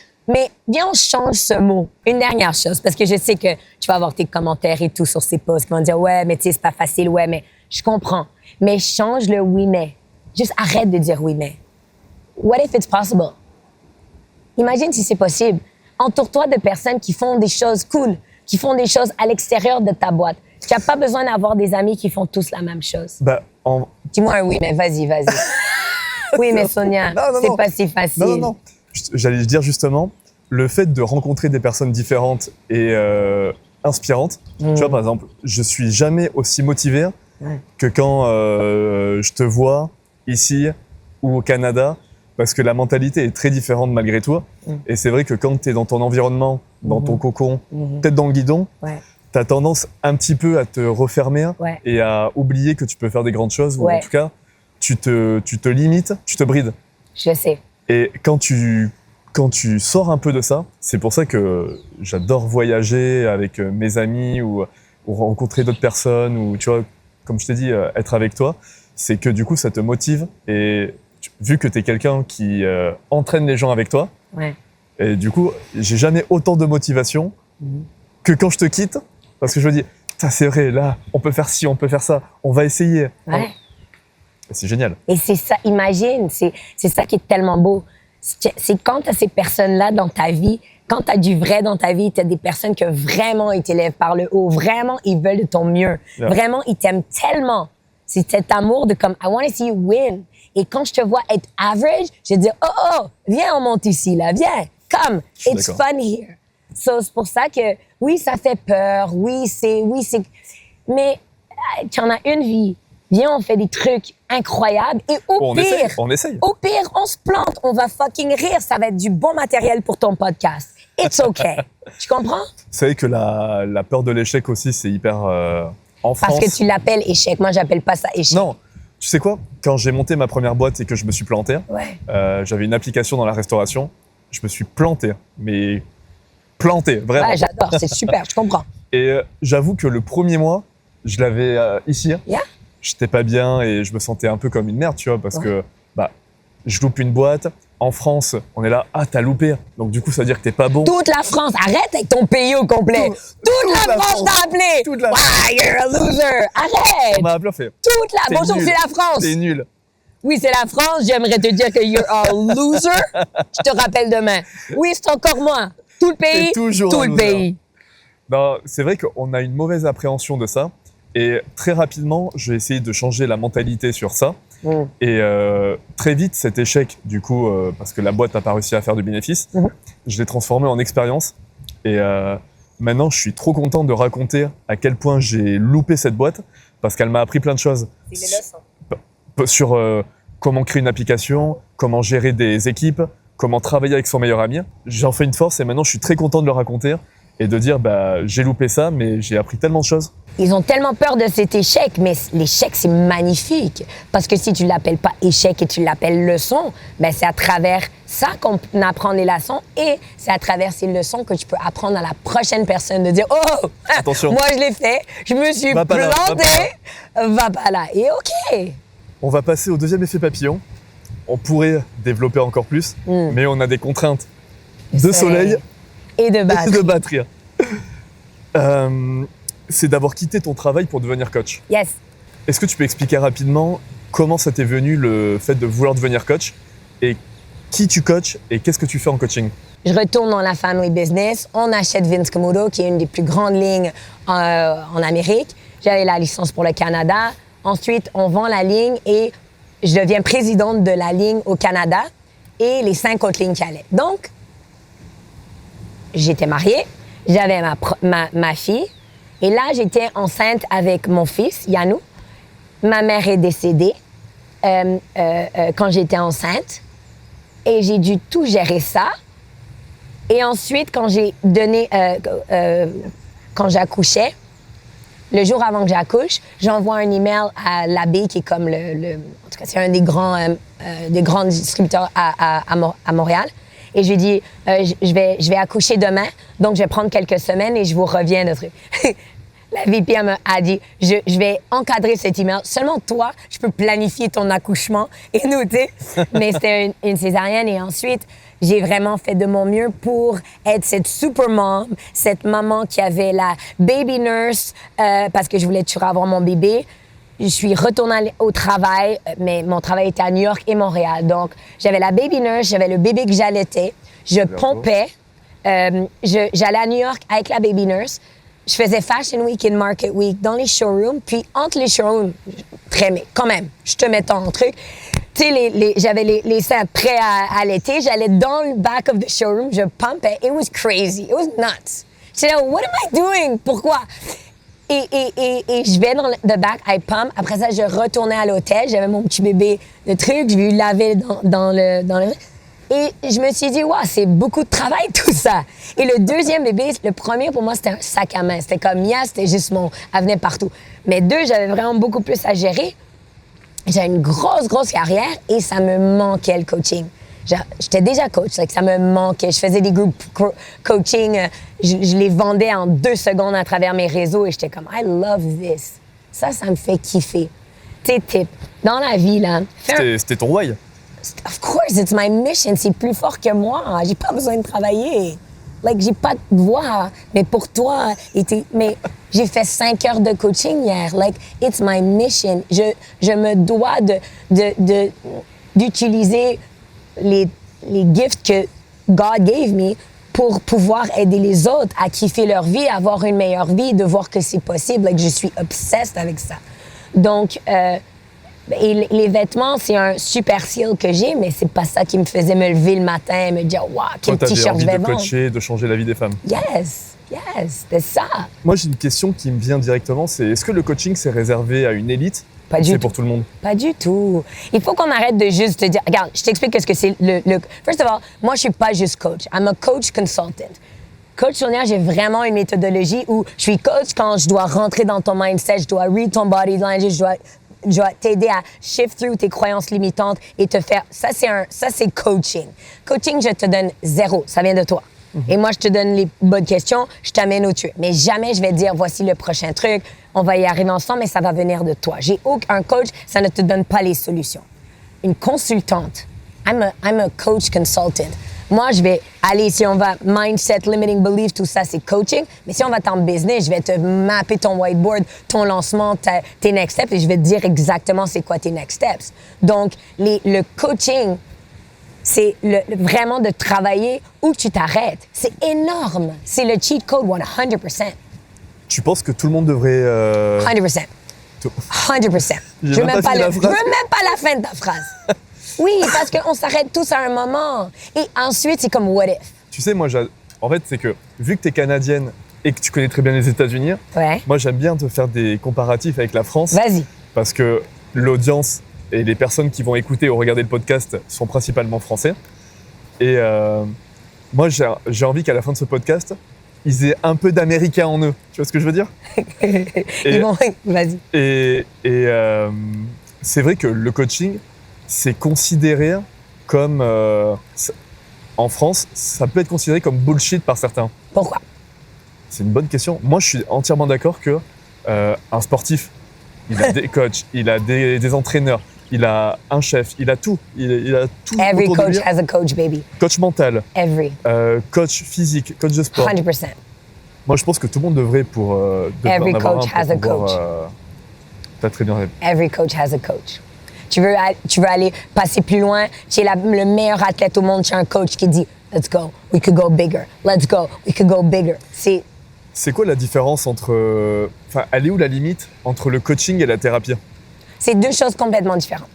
viens, on change ce mot. Une dernière chose, parce que je sais que tu vas avoir tes commentaires et tout sur ces posts qui vont dire, ouais, mais tu sais, c'est pas facile, ouais, mais je comprends. Mais change le oui, mais. Juste arrête de dire oui, mais. What if it's possible? Imagine si c'est possible. Entoure-toi de personnes qui font des choses cool, qui font des choses à l'extérieur de ta boîte. Tu n'as pas besoin d'avoir des amis qui font tous la même chose. Dis-moi un oui, mais vas-y. Oui, mais Sonia, c'est pas si facile. Non. J'allais dire justement, le fait de rencontrer des personnes différentes et inspirantes. Tu vois, par exemple, je suis jamais aussi motivé que quand je te vois ici ou au Canada, parce que la mentalité est très différente malgré tout. Et c'est vrai que quand tu es dans ton environnement, dans ton cocon, peut-être dans le guidon, tu as tendance un petit peu à te refermer et à oublier que tu peux faire des grandes choses, ou en tout cas, tu te limites, tu te brides. Je sais. Et quand tu sors un peu de ça, c'est pour ça que j'adore voyager avec mes amis ou rencontrer d'autres personnes, ou tu vois, comme je t'ai dit, être avec toi, c'est que du coup, ça te motive. Et vu que tu es quelqu'un qui entraîne les gens avec toi, et du coup, j'ai jamais autant de motivation que quand je te quitte, parce que je me dis, c'est vrai, là, on peut faire ci, on peut faire ça, on va essayer. C'est génial. Et c'est ça, imagine, c'est ça qui est tellement beau. C'est quand tu as ces personnes-là dans ta vie, quand tu as du vrai dans ta vie, tu as des personnes que vraiment ils t'élèvent par le haut, vraiment ils veulent de ton mieux, vraiment ils t'aiment tellement. C'est cet amour de comme, I want to see you win. Et quand je te vois être average, je dis, oh, viens, on monte ici, là, viens, come, it's fun here. So, c'est pour ça que, oui, ça fait peur, oui, c'est, mais tu en as une vie. Viens, on fait des trucs incroyables et au pire, on essaye. Au pire, on se plante, on va fucking rire, ça va être du bon matériel pour ton podcast. It's okay. Tu comprends? C'est vrai que la peur de l'échec aussi, c'est hyper en France. Parce que tu l'appelles échec, moi j'appelle pas ça échec. Non, tu sais quoi? Quand j'ai monté ma première boîte et que je me suis planté, j'avais une application dans la restauration, je me suis planté, mais planté, vraiment. Ouais, j'adore, c'est super, je comprends. Et j'avoue que le premier mois, je l'avais ici. J'étais pas bien et je me sentais un peu comme une merde, tu vois, parce que je loupe une boîte. En France, on est là, t'as loupé. Donc du coup, ça veut dire que t'es pas bon. Toute la France, arrête avec ton pays au complet. Toute la France t'a appelé. Toute la France. You're a loser. Arrête. On m'a bluffé. Bonjour, c'est la France. T'es nul. Oui, c'est la France. J'aimerais te dire que you're a loser. Je te rappelle demain. Oui, c'est encore moi. Tout le pays. Toujours tout le pays. Non, c'est vrai qu'on a une mauvaise appréhension de ça. Et très rapidement, je vais essayer de changer la mentalité sur ça. Et très vite, cet échec, du coup, parce que la boîte n'a pas réussi à faire de bénéfices, je l'ai transformé en expérience. Et maintenant, je suis trop content de raconter à quel point j'ai loupé cette boîte, parce qu'elle m'a appris plein de choses. C'est des leçons. Sur comment créer une application, comment gérer des équipes, comment travailler avec son meilleur ami. J'en fais une force et maintenant, je suis très content de le raconter et de dire, j'ai loupé ça, mais j'ai appris tellement de choses. Ils ont tellement peur de cet échec, mais l'échec, c'est magnifique. Parce que si tu ne l'appelles pas échec et tu l'appelles leçon, c'est à travers ça qu'on apprend les leçons et c'est à travers ces leçons que tu peux apprendre à la prochaine personne de dire « Oh, attention. Moi, je l'ai fait, je me suis planté, va pas là. » Et OK. On va passer au deuxième effet papillon. On pourrait développer encore plus, mais on a des contraintes de soleil et de batterie. C'est d'avoir quitté ton travail pour devenir coach. Yes. Est-ce que tu peux expliquer rapidement comment ça t'est venu le fait de vouloir devenir coach et qui tu coaches et qu'est-ce que tu fais en coaching? Je retourne dans la family business. On achète Vince Camuto, qui est une des plus grandes lignes en Amérique. J'avais la licence pour le Canada. Ensuite, on vend la ligne et je deviens présidente de la ligne au Canada et les 5 autres lignes qui allaient. Donc, j'étais mariée, j'avais ma fille. Et là, j'étais enceinte avec mon fils, Yanou. Ma mère est décédée quand j'étais enceinte. Et j'ai dû tout gérer ça. Et ensuite, quand quand j'accouchais, le jour avant que j'accouche, j'envoie un email à l'abbé qui est comme en tout cas, c'est un des grands distributeurs à Montréal. Et je lui dis, je vais accoucher demain, donc je vais prendre quelques semaines et je vous reviens de truc. La VP a dit, je vais encadrer cet email. Seulement toi, je peux planifier ton accouchement et noter. Mais c'était une césarienne et ensuite, j'ai vraiment fait de mon mieux pour être cette super mom, cette maman qui avait la baby nurse parce que je voulais toujours avoir mon bébé. Je suis retournée au travail, mais mon travail était à New York et Montréal. Donc, j'avais la baby nurse, j'avais le bébé que j'allaitais. Je pompais. J'allais à New York avec la baby nurse. Je faisais Fashion Week et Market Week dans les showrooms. Puis, entre les showrooms, quand même, je te mets en truc. Tu sais, j'avais les seins prêts à allaiter. J'allais dans le back of the showroom, je pompais. It was crazy. It was nuts. J'étais là, what am I doing? Pourquoi? Et je vais dans le back, I pump. Après ça, je retournais à l'hôtel. J'avais mon petit bébé de truc. Je lui lavais dans le... Et je me suis dit, wow, c'est beaucoup de travail, tout ça. Et le deuxième bébé, le premier, pour moi, c'était un sac à main. C'était comme, c'était juste elle venait partout. Mais deux, j'avais vraiment beaucoup plus à gérer. J'avais une grosse carrière et ça me manquait le coaching. J'étais déjà coach, ça me manquait. Je faisais des groupes coaching, je les vendais en 2 secondes à travers mes réseaux et j'étais comme, I love this. Ça me fait kiffer. Tes tips, dans la vie, là... C'était ton why? Of course, it's my mission. C'est plus fort que moi. J'ai pas besoin de travailler. J'ai pas de voix. Mais pour toi, mais j'ai fait 5 heures de coaching hier. It's my mission. Je me dois d'utiliser les gifts que God gave me pour pouvoir aider les autres à kiffer leur vie, à avoir une meilleure vie, de voir que c'est possible. Je suis obsessed avec ça. Donc, et les vêtements, c'est un super skill que j'ai, mais c'est pas ça qui me faisait me lever le matin et me dire « Wow, quel t-shirt je vais vendre ». T'avais envie de coacher, de changer la vie des femmes. Yes, c'est ça. Moi, j'ai une question qui me vient directement, c'est est-ce que le coaching, c'est réservé à une élite? Pas du tout. C'est pour tout le monde? Pas du tout. Il faut qu'on arrête de juste te dire... Regarde, je t'explique qu'est-ce que c'est le... First of all, moi, je suis pas juste coach. I'm a coach consultant. Coach Sonia, j'ai vraiment une méthodologie où je suis coach quand je dois rentrer dans ton mindset, je dois read ton body language, je dois t'aider à shift through tes croyances limitantes et te faire... Ça, c'est coaching. Coaching, je te donne 0. Ça vient de toi. Et moi, je te donne les bonnes questions, je t'amène au truc. Mais jamais je vais te dire, voici le prochain truc, on va y arriver ensemble, mais ça va venir de toi. Un coach, ça ne te donne pas les solutions. Une consultante, I'm a coach consultant. Moi, je vais aller, si on va mindset, limiting belief, tout ça, c'est coaching. Mais si on va en business, je vais te mapper ton whiteboard, ton lancement, tes next steps, et je vais te dire exactement c'est quoi tes next steps. Donc, le coaching, c'est vraiment de travailler où tu t'arrêtes. C'est énorme. C'est le cheat code 100%. Tu penses que tout le monde devrait... 100%. 100%. Je veux même pas la fin de ta phrase. Oui, parce qu'on s'arrête tous à un moment. Et ensuite, c'est comme what if. Tu sais, moi, en fait, c'est que vu que tu es canadienne et que tu connais très bien les États-Unis, moi, j'aime bien te faire des comparatifs avec la France. Vas-y. Parce que l'audience et les personnes qui vont écouter ou regarder le podcast sont principalement français. Et moi, j'ai envie qu'à la fin de ce podcast, ils aient un peu d'américain en eux. Tu vois ce que je veux dire? Vas-y. Et c'est vrai que le coaching, c'est considéré comme... en France, ça peut être considéré comme bullshit par certains. Pourquoi? C'est une bonne question. Moi, je suis entièrement d'accord que un sportif, il a des coachs, il a des entraîneurs, il a un chef, il a tout. Il a tout. Every coach has a coach, baby. Coach mental. Every. Coach physique, coach de sport. 100%. Moi, je pense que tout le monde devrait Every coach has a coach. T'as très bien rêvé. Every coach has a coach. Tu veux aller passer plus loin, tu es le meilleur athlète au monde, tu as un coach qui dit « Let's go, we could go bigger. Let's go, we could go bigger. » C'est quoi la différence entre... Enfin, elle est où la limite entre le coaching et la thérapie? C'est 2 choses complètement différentes.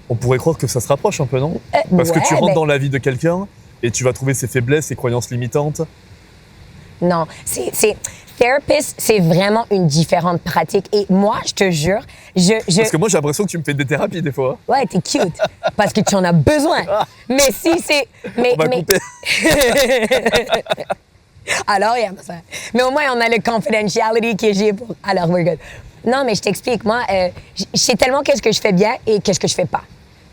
On pourrait croire que ça se rapproche un peu, non? Parce que tu rentres dans la vie de quelqu'un et tu vas trouver ses faiblesses, ses croyances limitantes. Non, therapist, c'est vraiment une différente pratique. Et moi, je te jure, Parce que moi, j'ai l'impression que tu me fais des thérapies des fois. Ouais, t'es cute, parce que tu en as besoin. Mais si c'est... On va couper. Alors, il y a ça. Mais au moins, on a le confidentiality que j'ai pour... Alors, we're good. Non, mais je t'explique. Moi, je sais tellement qu'est-ce que je fais bien et qu'est-ce que je fais pas.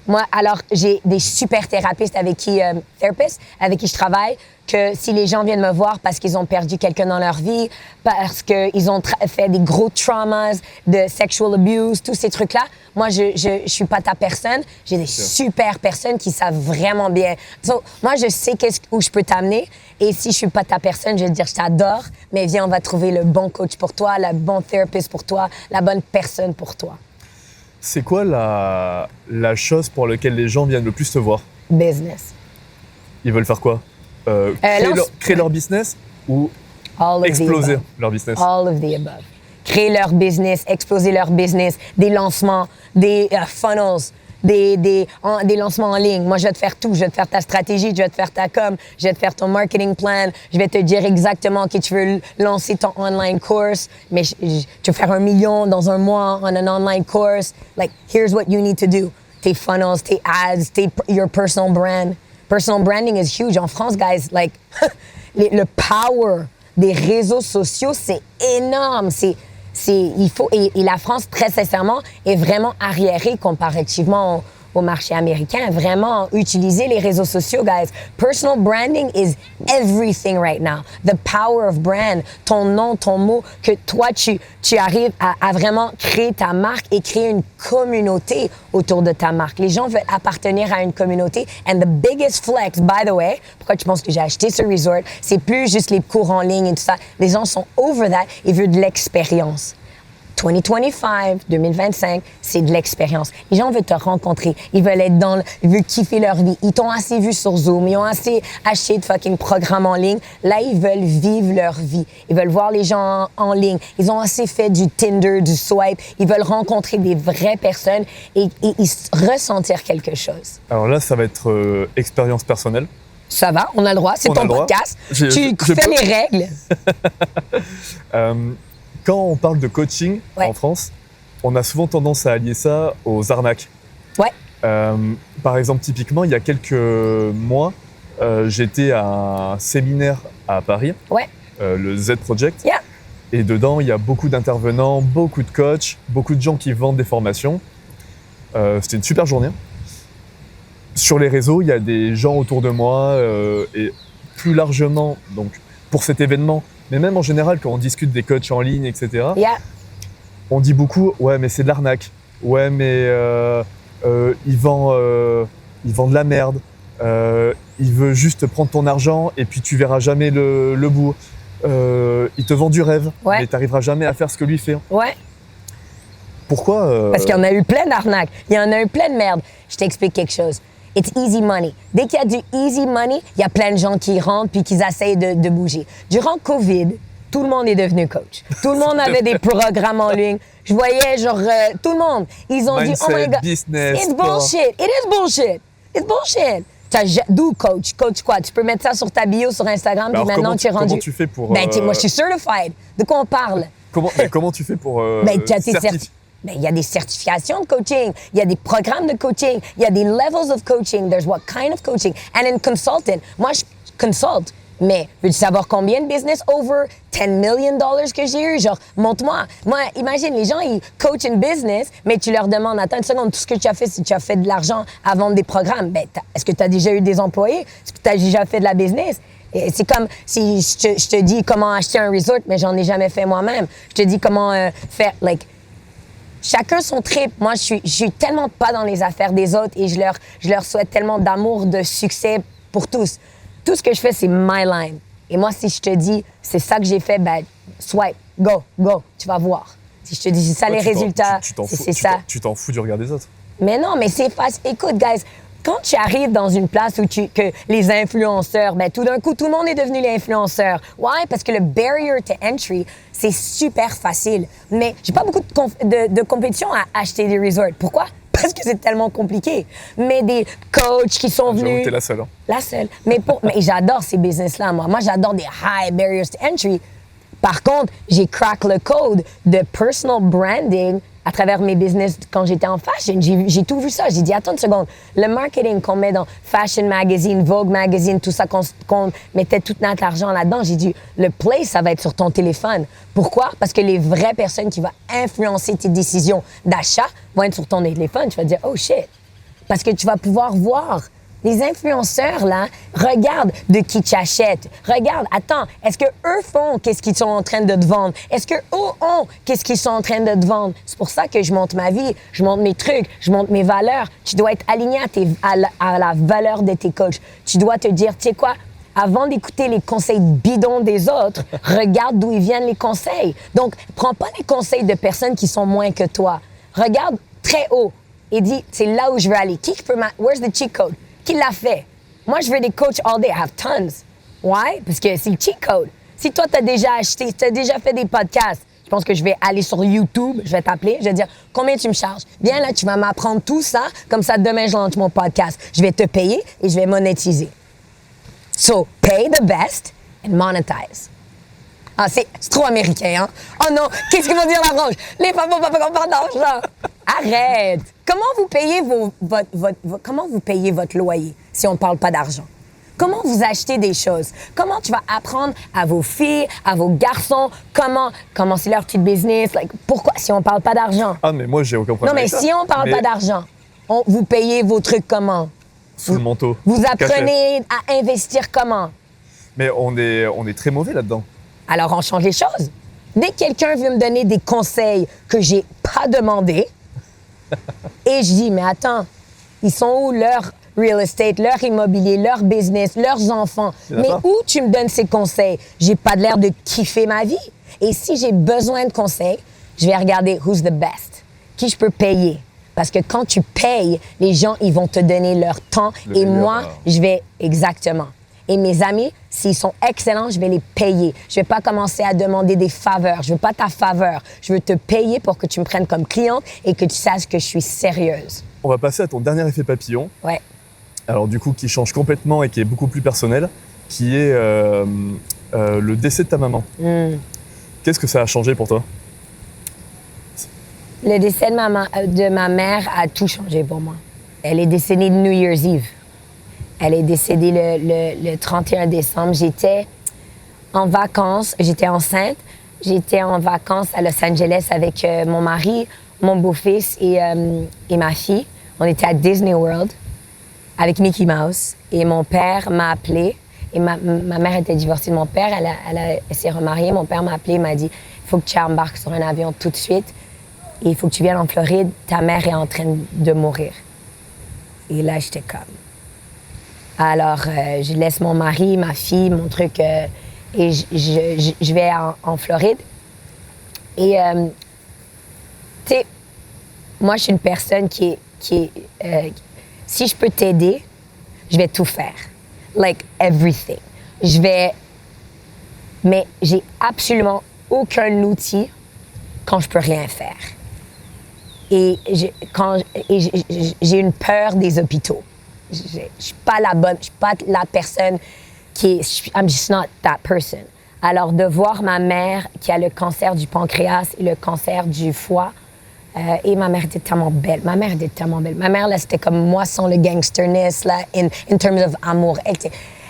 Moi, alors, j'ai des super thérapeutes avec qui je travaille, que si les gens viennent me voir parce qu'ils ont perdu quelqu'un dans leur vie, parce qu'ils ont fait des gros traumas de sexual abuse, tous ces trucs-là, moi, je suis pas ta personne. J'ai des super personnes qui savent vraiment bien. So, moi, je sais où je peux t'amener. Et si je suis pas ta personne, je vais te dire, je t'adore, mais viens, on va trouver le bon coach pour toi, le bon thérapeute pour toi, la bonne personne pour toi. C'est quoi la chose pour laquelle les gens viennent le plus te voir? Business. Ils veulent faire quoi? Créer leur business ou exploser leur business? All of the above. Créer leur business, exploser leur business, des lancements, des funnels, des lancements en ligne. Moi, je vais te faire tout. Je vais te faire ta stratégie, je vais te faire ta com, je vais te faire ton marketing plan, je vais te dire exactement que tu veux lancer ton online course, mais tu veux faire 1 million dans un mois en un online course. Like, here's what you need to do. Tes funnels, tes ads, your personal brand. Personal branding is huge. En France, guys, like, le power des réseaux sociaux, c'est énorme. Et la France, très sincèrement, est vraiment arriérée comparativement au marché américain. Vraiment, utiliser les réseaux sociaux, guys. Personal branding is everything right now. The power of brand, ton nom, ton mot, que toi, tu arrives à vraiment créer ta marque et créer une communauté autour de ta marque. Les gens veulent appartenir à une communauté. And the biggest flex, by the way, pourquoi tu penses que j'ai acheté ce resort, c'est plus juste les cours en ligne et tout ça. Les gens sont over that. Ils veulent de l'expérience. 2025, c'est de l'expérience. Les gens veulent te rencontrer. Ils veulent ils veulent kiffer leur vie. Ils t'ont assez vu sur Zoom. Ils ont assez acheté de fucking programmes en ligne. Là, ils veulent vivre leur vie. Ils veulent voir les gens en ligne. Ils ont assez fait du Tinder, du swipe. Ils veulent rencontrer des vraies personnes et ressentir quelque chose. Alors là, ça va être expérience personnelle. Ça va, on a le droit. C'est ton podcast. Tu fais les règles. Quand on parle de coaching en France, on a souvent tendance à allier ça aux arnaques. Ouais. Par exemple, typiquement, il y a quelques mois, j'étais à un séminaire à Paris, le Z Project. Yeah. Et dedans, il y a beaucoup d'intervenants, beaucoup de coachs, beaucoup de gens qui vendent des formations. C'était une super journée. Sur les réseaux, il y a des gens autour de moi et plus largement, donc pour cet événement, mais même en général, quand on discute des coachs en ligne, etc., on dit beaucoup « Ouais, mais c'est de l'arnaque. Ouais, mais il vend de la merde. Il veut juste prendre ton argent et puis tu verras jamais le bout. Il te vend du rêve, mais tu n'arriveras jamais à faire ce que lui fait. » Ouais. Pourquoi Parce qu'il y en a eu plein d'arnaques. Il y en a eu plein de merde. Je t'explique quelque chose. It's easy money. Dès qu'il y a du easy money, il y a plein de gens qui rentrent puis qui essayent de bouger. Durant COVID, tout le monde est devenu coach. Tout le monde avait des programmes en ligne. Je voyais genre tout le monde. Ils ont dit « Oh my God, business, it's bullshit. It is bullshit. It's bullshit. D'où coach? Coach quoi? Tu peux mettre ça sur ta bio sur Instagram puis maintenant tu es rendu... Comment tu fais pour... moi, je suis certified. De quoi on parle? Comment tu fais pour certifier? Il y a des certifications de coaching, il y a des programmes de coaching, il y a des levels of coaching. There's what kind of coaching. And in consulting, moi, je consulte. Mais veux-tu savoir combien de business over $10 million que j'ai eu? Genre, montre-moi. Moi, imagine, les gens, ils coachent une business, mais tu leur demandes, attends une seconde, tout ce que tu as fait, si tu as fait de l'argent à vendre des programmes, est-ce que tu as déjà eu des employés? Est-ce que tu as déjà fait de la business? Et c'est comme si je te dis comment acheter un resort, mais j'en ai jamais fait moi-même. Je te dis comment faire, chacun son trip. Moi, je suis tellement pas dans les affaires des autres et je leur souhaite tellement d'amour, de succès pour tous. Tout ce que je fais, c'est my line. Et moi, si je te dis, c'est ça que j'ai fait, swipe, go, tu vas voir. Si je te dis, c'est ça les résultats, c'est ça. Tu t'en fous du regard des autres. Mais non, mais c'est facile. Écoute, guys, quand tu arrives dans une place où que les influenceurs, tout d'un coup, tout le monde est devenu l'influenceur. Why? Parce que le barrier to entry, c'est super facile. Mais j'ai pas beaucoup de compétition à acheter des resorts. Pourquoi? Parce que c'est tellement compliqué. Mais des coachs qui sont venus... T'es la seule. Hein? La seule. Mais j'adore ces business-là, moi. Moi, j'adore des high barriers to entry. Par contre, j'ai crack le code de personal branding à travers mes business quand j'étais en fashion. J'ai tout vu ça. J'ai dit, attends une seconde, le marketing qu'on met dans Fashion Magazine, Vogue Magazine, tout ça, qu'on mettait tout notre argent là-dedans, j'ai dit, le play, ça va être sur ton téléphone. Pourquoi? Parce que les vraies personnes qui vont influencer tes décisions d'achat vont être sur ton téléphone. Tu vas te dire, oh shit. Parce que tu vas pouvoir voir. Les influenceurs, là, regarde de qui tu achètes. Regarde, attends, est-ce qu'eux font qu'est-ce qu'ils sont en train de te vendre? Est-ce qu'eux ont qu'est-ce qu'ils sont en train de te vendre? C'est pour ça que je monte ma vie, je monte mes trucs, je monte mes valeurs. Tu dois être aligné à la valeur de tes coachs. Tu dois te dire, tu sais quoi? Avant d'écouter les conseils bidons des autres, regarde d'où ils viennent les conseils. Donc, prends pas les conseils de personnes qui sont moins que toi. Regarde très haut et dis, c'est là où je veux aller. Where's the cheat code? Qui l'a fait? Moi, je veux des coachs all day. I have tons. Why? Parce que c'est le cheat code. Si toi, tu as déjà acheté, tu as déjà fait des podcasts, Je pense que je vais aller sur YouTube, je vais t'appeler, je vais dire combien tu me charges. Viens là, tu vas m'apprendre tout ça, comme ça demain je lance mon podcast. Je vais te payer et je vais monétiser. So, pay the best and monetize. Ah, c'est trop américain, hein? Oh non, qu'est-ce qu'ils vont dire la branche? Les femmes n'ont pas d'argent. Arrête! Comment vous payez comment vous payez votre loyer si on ne parle pas d'argent? Comment vous achetez des choses? Comment tu vas apprendre à vos filles, à vos garçons, comment c'est leur petit business? Like, pourquoi? Si on ne parle pas d'argent. Ah, mais moi, j'ai aucun problème. Non, mais si on ne parle pas d'argent, vous payez vos trucs comment? Sous le manteau. Vous apprenez à investir comment? Mais on est très mauvais là-dedans. Alors, on change les choses. Dès que quelqu'un veut me donner des conseils que j'ai pas demandé, et je dis, mais attends, ils sont où leur real estate, leur immobilier, leur business, leurs enfants? Mais où tu me donnes ces conseils? J'ai pas l'air de kiffer ma vie. Et si j'ai besoin de conseils, je vais regarder who's the best, qui je peux payer. Parce que quand tu payes, les gens, ils vont te donner leur temps. Et moi, je vais exactement. Et mes amis, s'ils sont excellents, je vais les payer. Je vais pas commencer à demander des faveurs. Je veux pas ta faveur. Je veux te payer pour que tu me prennes comme cliente et que tu saches que je suis sérieuse. On va passer à ton dernier effet papillon. Ouais. Alors du coup, qui change complètement et qui est beaucoup plus personnel, qui est le décès de ta maman. Qu'est-ce que ça a changé pour toi? Le décès de ma mère a tout changé pour moi. Elle est décédée de New Year's Eve. Elle est décédée le 31 décembre. J'étais en vacances, j'étais enceinte. J'étais en vacances à Los Angeles avec mon mari, mon beau-fils et ma fille. On était à Disney World avec Mickey Mouse. Et mon père m'a appelé. Et ma mère était divorcée de mon père. Elle s'est remariée. Mon père m'a appelé. Il m'a dit, il faut que tu embarques sur un avion tout de suite. Et il faut que tu viennes en Floride. Ta mère est en train de mourir. Et là, j'étais comme... Alors, je laisse mon mari, ma fille, mon truc, et je vais en Floride. Et, tu sais, moi, je suis une personne qui est si je peux t'aider, je vais tout faire. Like, everything. Mais j'ai absolument aucun outil quand je peux rien faire. Et j'ai une peur des hôpitaux. Je suis pas la bonne, je suis pas la personne qui est... I'm just not that person. Alors, de voir ma mère qui a le cancer du pancréas et le cancer du foie, et ma mère était tellement belle. Ma mère, là, c'était comme moi sans le gangsterness, là, in terms of amour.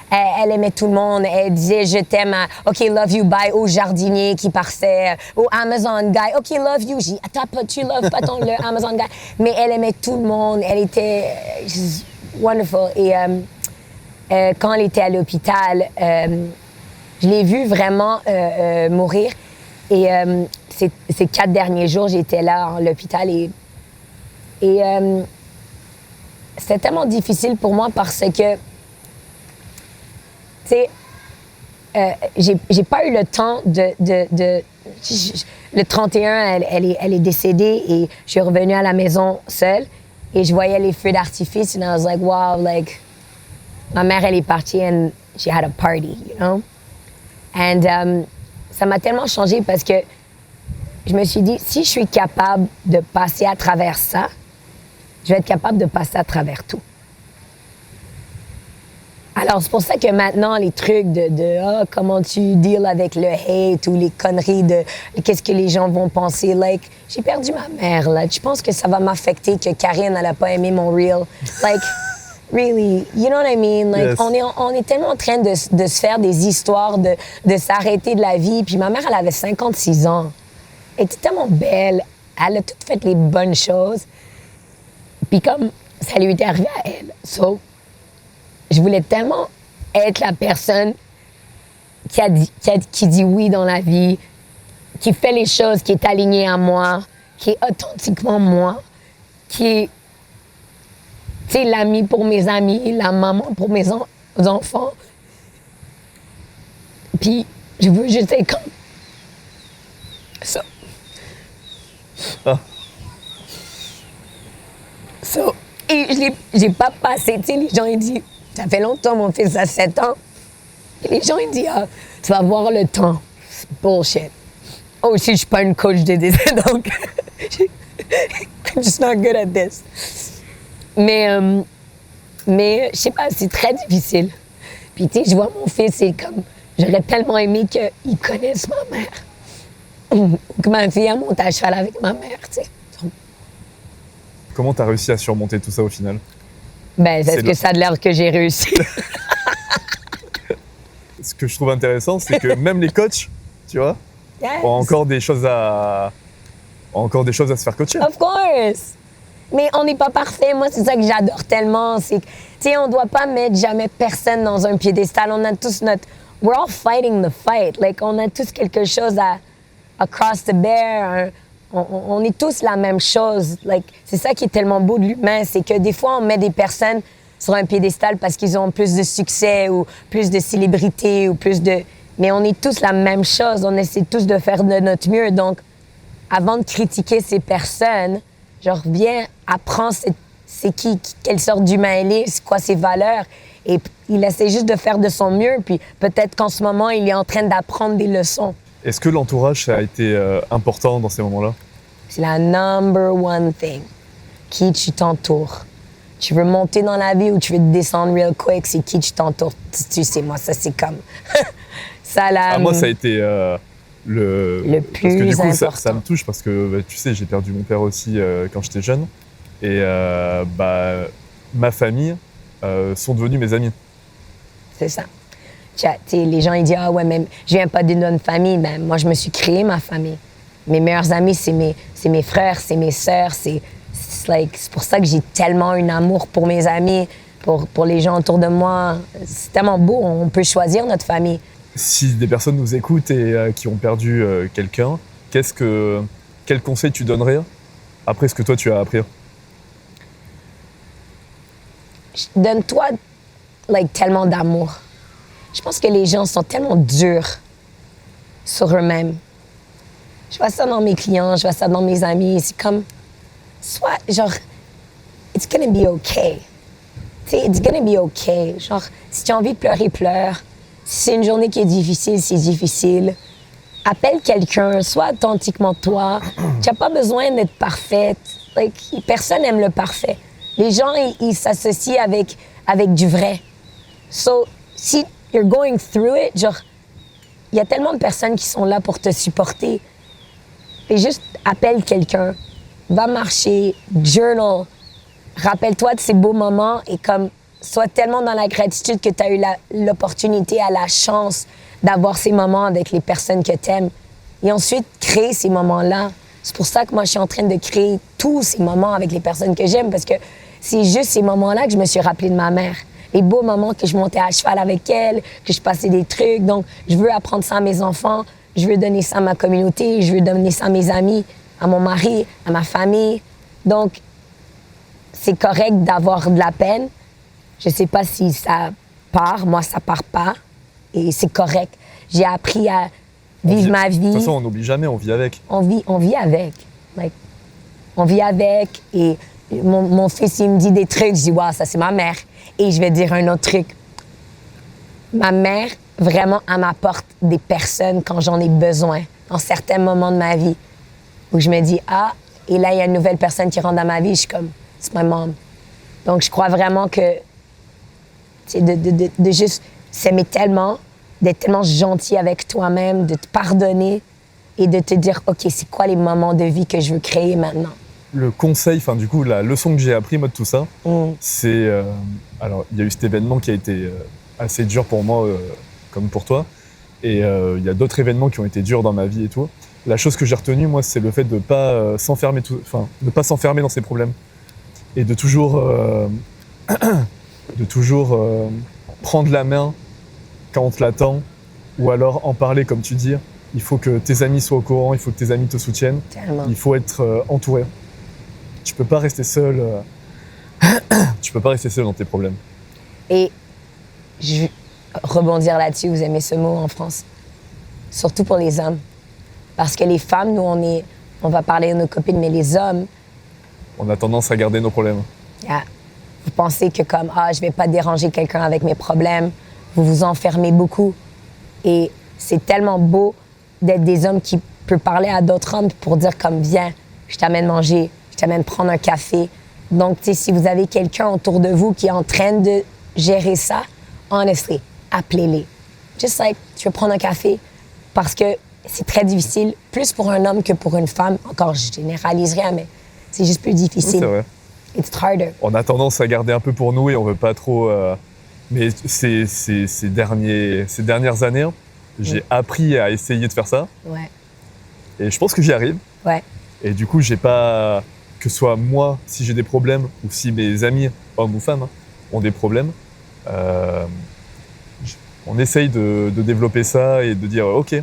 Elle aimait tout le monde. Elle disait « Je t'aime » à « OK, love you, bye » au jardinier qui passait, au Amazon guy. « OK, love you ». J'ai dit « Attends, tu love pas le Amazon guy ». Mais elle aimait tout le monde. Elle était... wonderful. Et quand elle était à l'hôpital, je l'ai vue vraiment mourir. Et ces 4 derniers jours, j'étais là à l'hôpital et c'était tellement difficile pour moi parce que, tu sais, j'ai pas eu le temps le 31, elle est décédée et je suis revenue à la maison seule. Et je voyais les feux d'artifice, and I was like, wow, like, ma mère, elle est partie and she had a party, you know? And ça m'a tellement changé parce que je me suis dit, si je suis capable de passer à travers ça, je vais être capable de passer à travers tout. Alors, c'est pour ça que maintenant, les trucs comment tu deals avec le hate ou les conneries de qu'est-ce que les gens vont penser, like, j'ai perdu ma mère, là. Je pense que ça va m'affecter que Karine, elle n'a pas aimé mon reel. Like, really, you know what I mean? Like, yes. on est tellement en train de se faire des histoires, de s'arrêter de la vie. Puis ma mère, elle avait 56 ans. Elle était tellement belle. Elle a toutes fait les bonnes choses. Puis comme ça lui était arrivé à elle. So, je voulais tellement être la personne qui dit oui dans la vie, qui fait les choses, qui est alignée à moi, qui est authentiquement moi, qui est, tu sais, l'ami pour mes amis, la maman pour mes enfants. Puis, je veux juste être comme ça. So, et j'ai pas passé, tu sais, les gens, ils disent, ça fait longtemps, mon fils a 7 ans. Et les gens, ils disent, ah, tu vas voir le temps. C'est bullshit. Aussi, je suis pas une coach de dessin, donc I'm just not good at this. Mais je sais pas, c'est très difficile. Puis tu sais, je vois mon fils, c'est comme, j'aurais tellement aimé qu'il connaisse ma mère. Ou que ma fille a monté à cheval avec ma mère, tu sais. Comment tu as réussi à surmonter tout ça au final? Ben, est-ce que ça a l'air que j'ai réussi? Ce que je trouve intéressant, c'est que même les coachs, tu vois, Yes. ont encore des choses à se faire coacher. Of course! Mais on n'est pas parfait. Moi, c'est ça que j'adore tellement. C'est que, tu sais, on doit pas mettre jamais personne dans un piédestal. On a tous notre... We're all fighting the fight. Like, on a tous quelque chose à cross the bear. On est tous la même chose. Like, c'est ça qui est tellement beau de l'humain. C'est que des fois, on met des personnes sur un piédestal parce qu'ils ont plus de succès ou plus de célébrité ou plus de... Mais on est tous la même chose. On essaie tous de faire de notre mieux. Donc, avant de critiquer ces personnes, je reviens, apprends c'est qui, quelle sorte d'humain elle est, c'est quoi ses valeurs. Et il essaie juste de faire de son mieux. Puis peut-être qu'en ce moment, il est en train d'apprendre des leçons. Est-ce que l'entourage, ça a été important dans ces moments-là? C'est la number one thing. Qui tu t'entoures. Tu veux monter dans la vie ou tu veux te descendre real quick, c'est qui tu t'entoures. Tu sais, moi, ça, c'est comme... ça, là, moi, ça a été... le plus parce que du coup, important. ça me touche parce que, tu sais, j'ai perdu mon père aussi quand j'étais jeune. Et ma famille sont devenus mes amis. C'est ça. Tu sais, les gens, ils disent « Ah ouais, mais je viens pas d'une bonne famille. » Ben, moi, je me suis créé ma famille. Mes meilleurs amis, c'est mes frères, c'est mes sœurs. C'est pour ça que j'ai tellement un amour pour mes amis, pour les gens autour de moi. C'est tellement beau, on peut choisir notre famille. Si des personnes nous écoutent et qui ont perdu quelqu'un, quel conseil tu donnerais après ce que toi tu as appris? Donne-toi tellement d'amour. Je pense que les gens sont tellement durs sur eux-mêmes. Je vois ça dans mes clients, je vois ça dans mes amis. C'est comme, soit genre, it's gonna be okay. Tu sais, it's gonna be okay. Genre, si tu as envie de pleurer, pleure. Si c'est une journée qui est difficile, c'est difficile. Appelle quelqu'un, sois authentiquement toi. Tu n'as pas besoin d'être parfaite. Personne n'aime le parfait. Les gens, ils s'associent avec du vrai. So, si you're going through it, genre, il y a tellement de personnes qui sont là pour te supporter. Et juste appelle quelqu'un, va marcher, journal. Rappelle-toi de ces beaux moments et comme, sois tellement dans la gratitude que tu as eu l'opportunité, la chance d'avoir ces moments avec les personnes que tu aimes. Et ensuite, créer ces moments-là. C'est pour ça que moi, je suis en train de créer tous ces moments avec les personnes que j'aime parce que c'est juste ces moments-là que je me suis rappelée de ma mère. Les beaux moments que je montais à cheval avec elle, que je passais des trucs. Donc, je veux apprendre ça à mes enfants. Je veux donner ça à ma communauté. Je veux donner ça à mes amis, à mon mari, à ma famille. Donc, c'est correct d'avoir de la peine. Je sais pas si ça part. Moi, ça part pas. Et c'est correct. J'ai appris à vivre ma vie. De toute façon, on n'oublie jamais, on vit avec. On vit avec. On vit avec. Et mon fils, il me dit des trucs. Je dis, wow, ça, c'est ma mère. Et je vais dire un autre truc. Ma mère, vraiment, elle m'apporte des personnes quand j'en ai besoin, dans certains moments de ma vie, où je me dis, ah, et là, il y a une nouvelle personne qui rentre dans ma vie. Je suis comme, c'est my mom. Donc, je crois vraiment que de juste s'aimer tellement, d'être tellement gentil avec toi-même, de te pardonner et de te dire, OK, c'est quoi les moments de vie que je veux créer maintenant? Le conseil, enfin du coup, la leçon que j'ai appris moi de tout ça, c'est... alors, il y a eu cet événement qui a été assez dur pour moi, comme pour toi, et il y a d'autres événements qui ont été durs dans ma vie et tout. La chose que j'ai retenue, moi, c'est le fait de pas s'enfermer dans ses problèmes et de toujours prendre la main quand on te l'attend, ou alors en parler, comme tu dis. Il faut que tes amis soient au courant, il faut que tes amis te soutiennent. Tellement. Il faut être entouré. Tu peux pas rester seul. Tu peux pas rester seul dans tes problèmes. Et je vais rebondir là-dessus, vous aimez ce mot en France, surtout pour les hommes. Parce que les femmes, nous, on va parler de nos copines, mais les hommes... On a tendance à garder nos problèmes. Yeah. Vous pensez que comme, je vais pas déranger quelqu'un avec mes problèmes, vous vous enfermez beaucoup. Et c'est tellement beau d'être des hommes qui peux parler à d'autres hommes pour dire comme, viens, je t'amène manger, je t'amène prendre un café. Donc, tu sais, si vous avez quelqu'un autour de vous qui est en train de gérer ça, honestly, appelez-les. Just like, tu veux prendre un café? Parce que c'est très difficile, plus pour un homme que pour une femme. Encore, je généralise rien, mais c'est juste plus difficile. C'est vrai. It's harder. On a tendance à garder un peu pour nous et on veut pas trop... Mais ces dernières années, j'ai appris à essayer de faire ça. Ouais. Et je pense que j'y arrive. Ouais. Et du coup, j'ai pas... Que ce soit moi, si j'ai des problèmes, ou si mes amis, hommes ou femmes, ont des problèmes, on essaye de développer ça et de dire ok,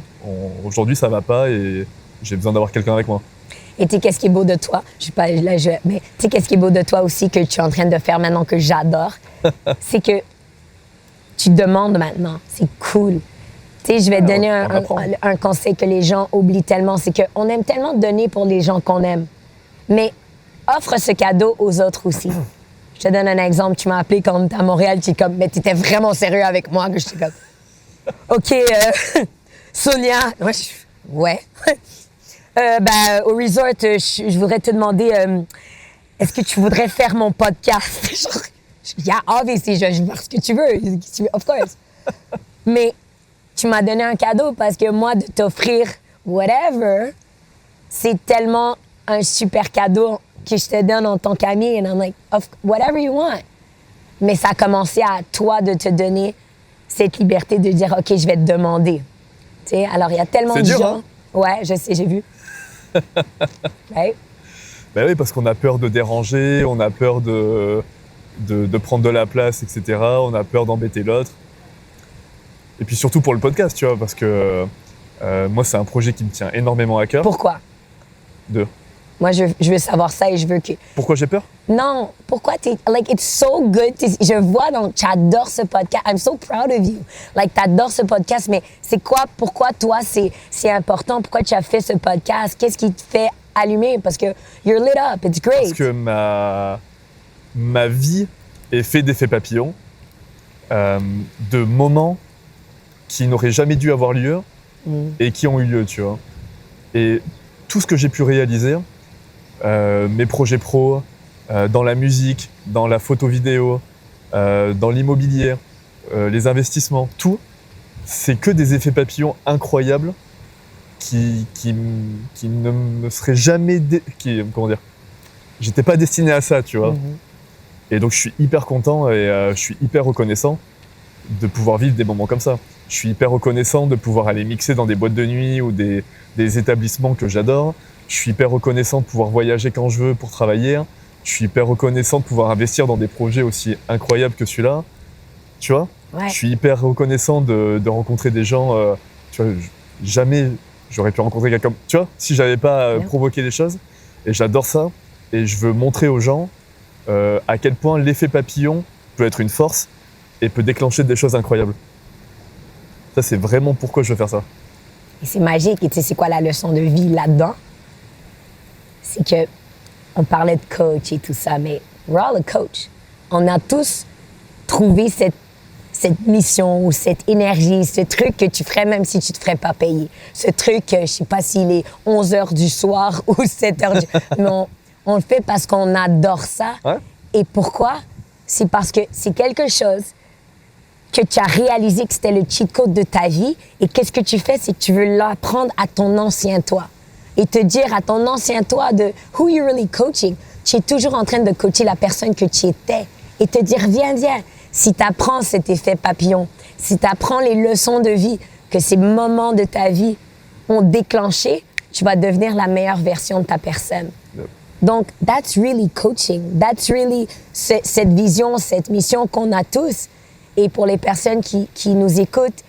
aujourd'hui ça va pas et j'ai besoin d'avoir quelqu'un avec moi. Et tu sais, qu'est-ce qui est beau de toi? Je sais pas, là, mais tu sais, qu'est-ce qui est beau de toi aussi que tu es en train de faire maintenant que j'adore? C'est que tu demandes maintenant. C'est cool. Tu sais, je vais te donner un conseil que les gens oublient tellement. C'est qu'on aime tellement donner pour les gens qu'on aime. Mais offre ce cadeau aux autres aussi. Je te donne un exemple. Tu m'as appelé quand on était à Montréal. Tu es comme, mais tu étais vraiment sérieux avec moi. Que j'étais comme, OK, Sonia. Ouais. Au resort, je voudrais te demander, est-ce que tu voudrais faire mon podcast? Yeah, obviously, je vais faire ce que tu veux, of course. Mais tu m'as donné un cadeau parce que moi, de t'offrir whatever, c'est tellement un super cadeau que je te donne en tant qu'ami. And I'm like, whatever you want. Mais ça a commencé à toi de te donner cette liberté de dire, OK, je vais te demander. Tu sais, alors il y a tellement de gens. Hein? Ouais, je sais, j'ai vu. Ouais. Ben oui, parce qu'on a peur de déranger, on a peur de prendre de la place, etc. On a peur d'embêter l'autre. Et puis surtout pour le podcast, tu vois, parce que moi, c'est un projet qui me tient énormément à cœur. Pourquoi? Moi, je veux savoir ça et je veux que... Pourquoi j'ai peur? Non, pourquoi t'es... Like, it's so good. Je vois, donc, tu adores ce podcast. I'm so proud of you. Like, t'adores ce podcast, mais c'est quoi, pourquoi toi, c'est important? Pourquoi tu as fait ce podcast? Qu'est-ce qui te fait allumer? Parce que you're lit up, it's great. Parce que ma vie est faite d'effets papillons, de moments qui n'auraient jamais dû avoir lieu et qui ont eu lieu, tu vois. Et tout ce que j'ai pu réaliser, mes projets pro, dans la musique, dans la photo-vidéo, dans l'immobilier, les investissements, tout, c'est que des effets papillons incroyables qui ne me seraient jamais... comment dire? J'étais pas destiné à ça, tu vois. Et donc je suis hyper content et je suis hyper reconnaissant de pouvoir vivre des moments comme ça. Je suis hyper reconnaissant de pouvoir aller mixer dans des boîtes de nuit ou des établissements que j'adore. Je suis hyper reconnaissant de pouvoir voyager quand je veux pour travailler. Je suis hyper reconnaissant de pouvoir investir dans des projets aussi incroyables que celui-là. Tu vois? Ouais. Je suis hyper reconnaissant de rencontrer des gens. Tu vois, jamais j'aurais pu rencontrer quelqu'un comme... Tu vois? Si j'avais pas provoqué les choses. Et j'adore ça. Et je veux montrer aux gens à quel point l'effet papillon peut être une force et peut déclencher des choses incroyables. Ça, c'est vraiment pourquoi je veux faire ça. Et c'est magique. Et tu sais, c'est quoi la leçon de vie là-dedans? C'est que on parlait de coach et tout ça, mais we're all a coach. On a tous trouvé cette mission ou cette énergie, ce truc que tu ferais même si tu te ferais pas payer. Ce truc, je sais pas s'il est 11h du soir ou 7h du... Mais on le fait parce qu'on adore ça. Ouais. Et pourquoi? C'est parce que c'est quelque chose que tu as réalisé que c'était le cheat code de ta vie. Et qu'est-ce que tu fais? C'est que tu veux l'apprendre à ton ancien toi. Et te dire à ton ancien toi de who you're really coaching. Tu es toujours en train de coacher la personne que tu étais. Et te dire, viens. Si tu apprends cet effet papillon, si tu apprends les leçons de vie que ces moments de ta vie ont déclenché, tu vas devenir la meilleure version de ta personne. Yep. Donc, that's really coaching. That's really cette vision, cette mission qu'on a tous. Et pour les personnes qui nous écoutent,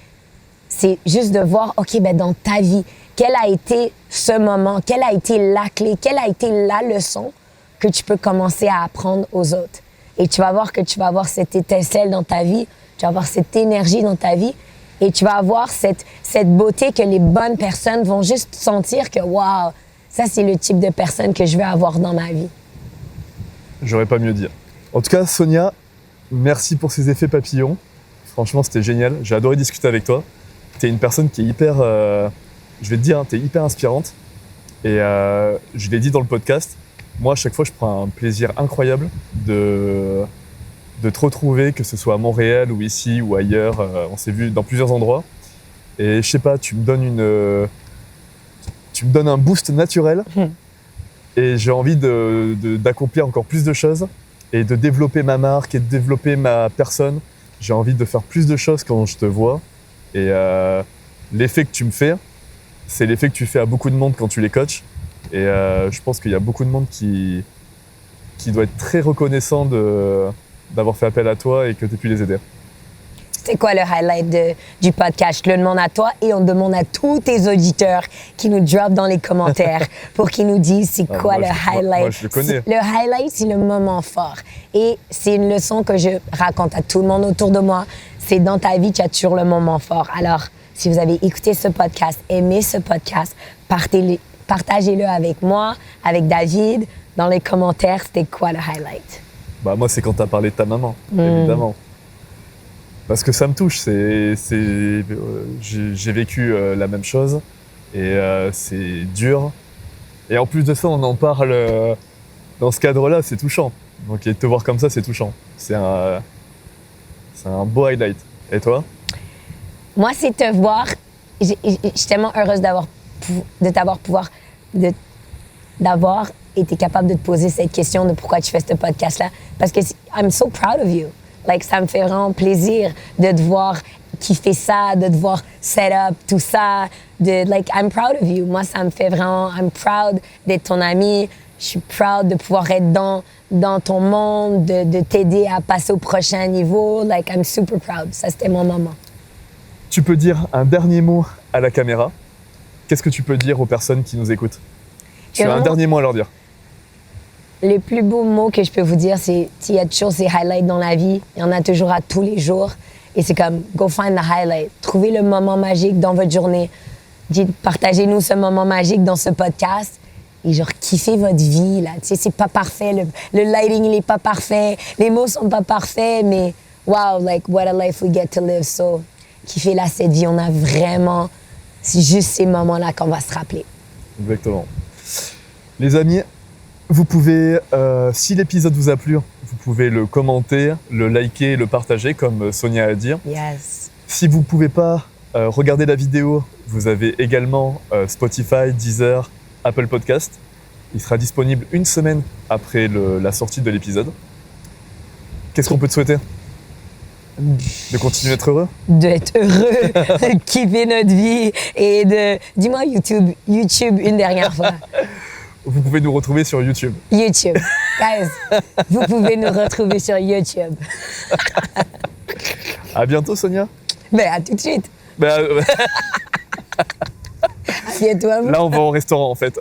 c'est juste de voir, OK, ben dans ta vie, quel a été ce moment, quelle a été la clé, quelle a été la leçon que tu peux commencer à apprendre aux autres. Et tu vas voir que tu vas avoir cette étincelle dans ta vie, tu vas avoir cette énergie dans ta vie et tu vas avoir cette beauté que les bonnes personnes vont juste sentir que, waouh, ça, c'est le type de personne que je veux avoir dans ma vie. J'aurais pas mieux dire. En tout cas, Sonia, merci pour ces effets papillons. Franchement, c'était génial. J'ai adoré discuter avec toi. Tu es une personne qui est hyper je vais te dire, hein, t'es hyper inspirante. Et je l'ai dit dans le podcast, moi, à chaque fois, je prends un plaisir incroyable de te retrouver, que ce soit à Montréal ou ici ou ailleurs. On s'est vu dans plusieurs endroits. Et je sais pas, tu me donnes un boost naturel. Et j'ai envie d'accomplir encore plus de choses et de développer ma marque et de développer ma personne. J'ai envie de faire plus de choses quand je te vois. Et l'effet que tu me fais, c'est l'effet que tu fais à beaucoup de monde quand tu les coaches. Et je pense qu'il y a beaucoup de monde qui doit être très reconnaissant d'avoir fait appel à toi et que tu aies pu les aider. C'est quoi le highlight du podcast? Je le demande à toi et on demande à tous tes auditeurs qui nous drop dans les commentaires pour qu'ils nous disent c'est quoi le highlight. Moi, je le connais. Le highlight, c'est le moment fort. Et c'est une leçon que je raconte à tout le monde autour de moi. C'est dans ta vie, tu as toujours le moment fort. Alors, si vous avez écouté ce podcast, aimé ce podcast, partagez-le avec moi, avec David. Dans les commentaires, c'était quoi le highlight? Bah, moi, c'est quand tu as parlé de ta maman, évidemment. Parce que ça me touche, j'ai vécu la même chose et c'est dur. Et en plus de ça, on en parle dans ce cadre-là, c'est touchant. Donc te voir comme ça, c'est touchant. C'est un beau highlight. Et toi? Moi, c'est te voir. Je suis tellement heureuse d'avoir été capable de te poser cette question de pourquoi tu fais ce podcast-là. Parce que I'm so proud of you. Like, ça me fait vraiment plaisir de te voir kiffer ça, de te voir set up, tout ça. I'm proud of you. Moi, ça me fait vraiment... I'm proud d'être ton ami. Je suis proud de pouvoir être dans ton monde, de t'aider à passer au prochain niveau. Like, I'm super proud. Ça, c'était mon moment. Tu peux dire un dernier mot à la caméra. Qu'est-ce que tu peux dire aux personnes qui nous écoutent? Tu as un dernier mot à leur dire. Le plus beau mot que je peux vous dire, c'est qu'il y a toujours ces highlights dans la vie. Il y en a toujours à tous les jours. Et c'est comme, go find the highlight. Trouvez le moment magique dans votre journée. Partagez-nous ce moment magique dans ce podcast. Et genre, kiffez votre vie, là. Tu sais, c'est pas parfait. Le lighting, il est pas parfait. Les mots sont pas parfaits. Mais wow, like, what a life we get to live. So, kiffez là cette vie. On a vraiment... C'est juste ces moments-là qu'on va se rappeler. Exactement. Les amis, vous pouvez, si l'épisode vous a plu, vous pouvez le commenter, le liker, le partager, comme Sonia a dit. Yes. Si vous ne pouvez pas regarder la vidéo, vous avez également Spotify, Deezer, Apple Podcast. Il sera disponible une semaine après la sortie de l'épisode. Qu'est-ce qu'on peut te souhaiter? De continuer à être heureux? D'être heureux, de kiffer notre vie et de... Dis-moi YouTube une dernière fois. Vous pouvez nous retrouver sur YouTube. YouTube. Guys, vous pouvez nous retrouver sur YouTube. À bientôt, Sonia. Ben, à tout de suite. À bientôt à vous. Là, on va au restaurant, en fait.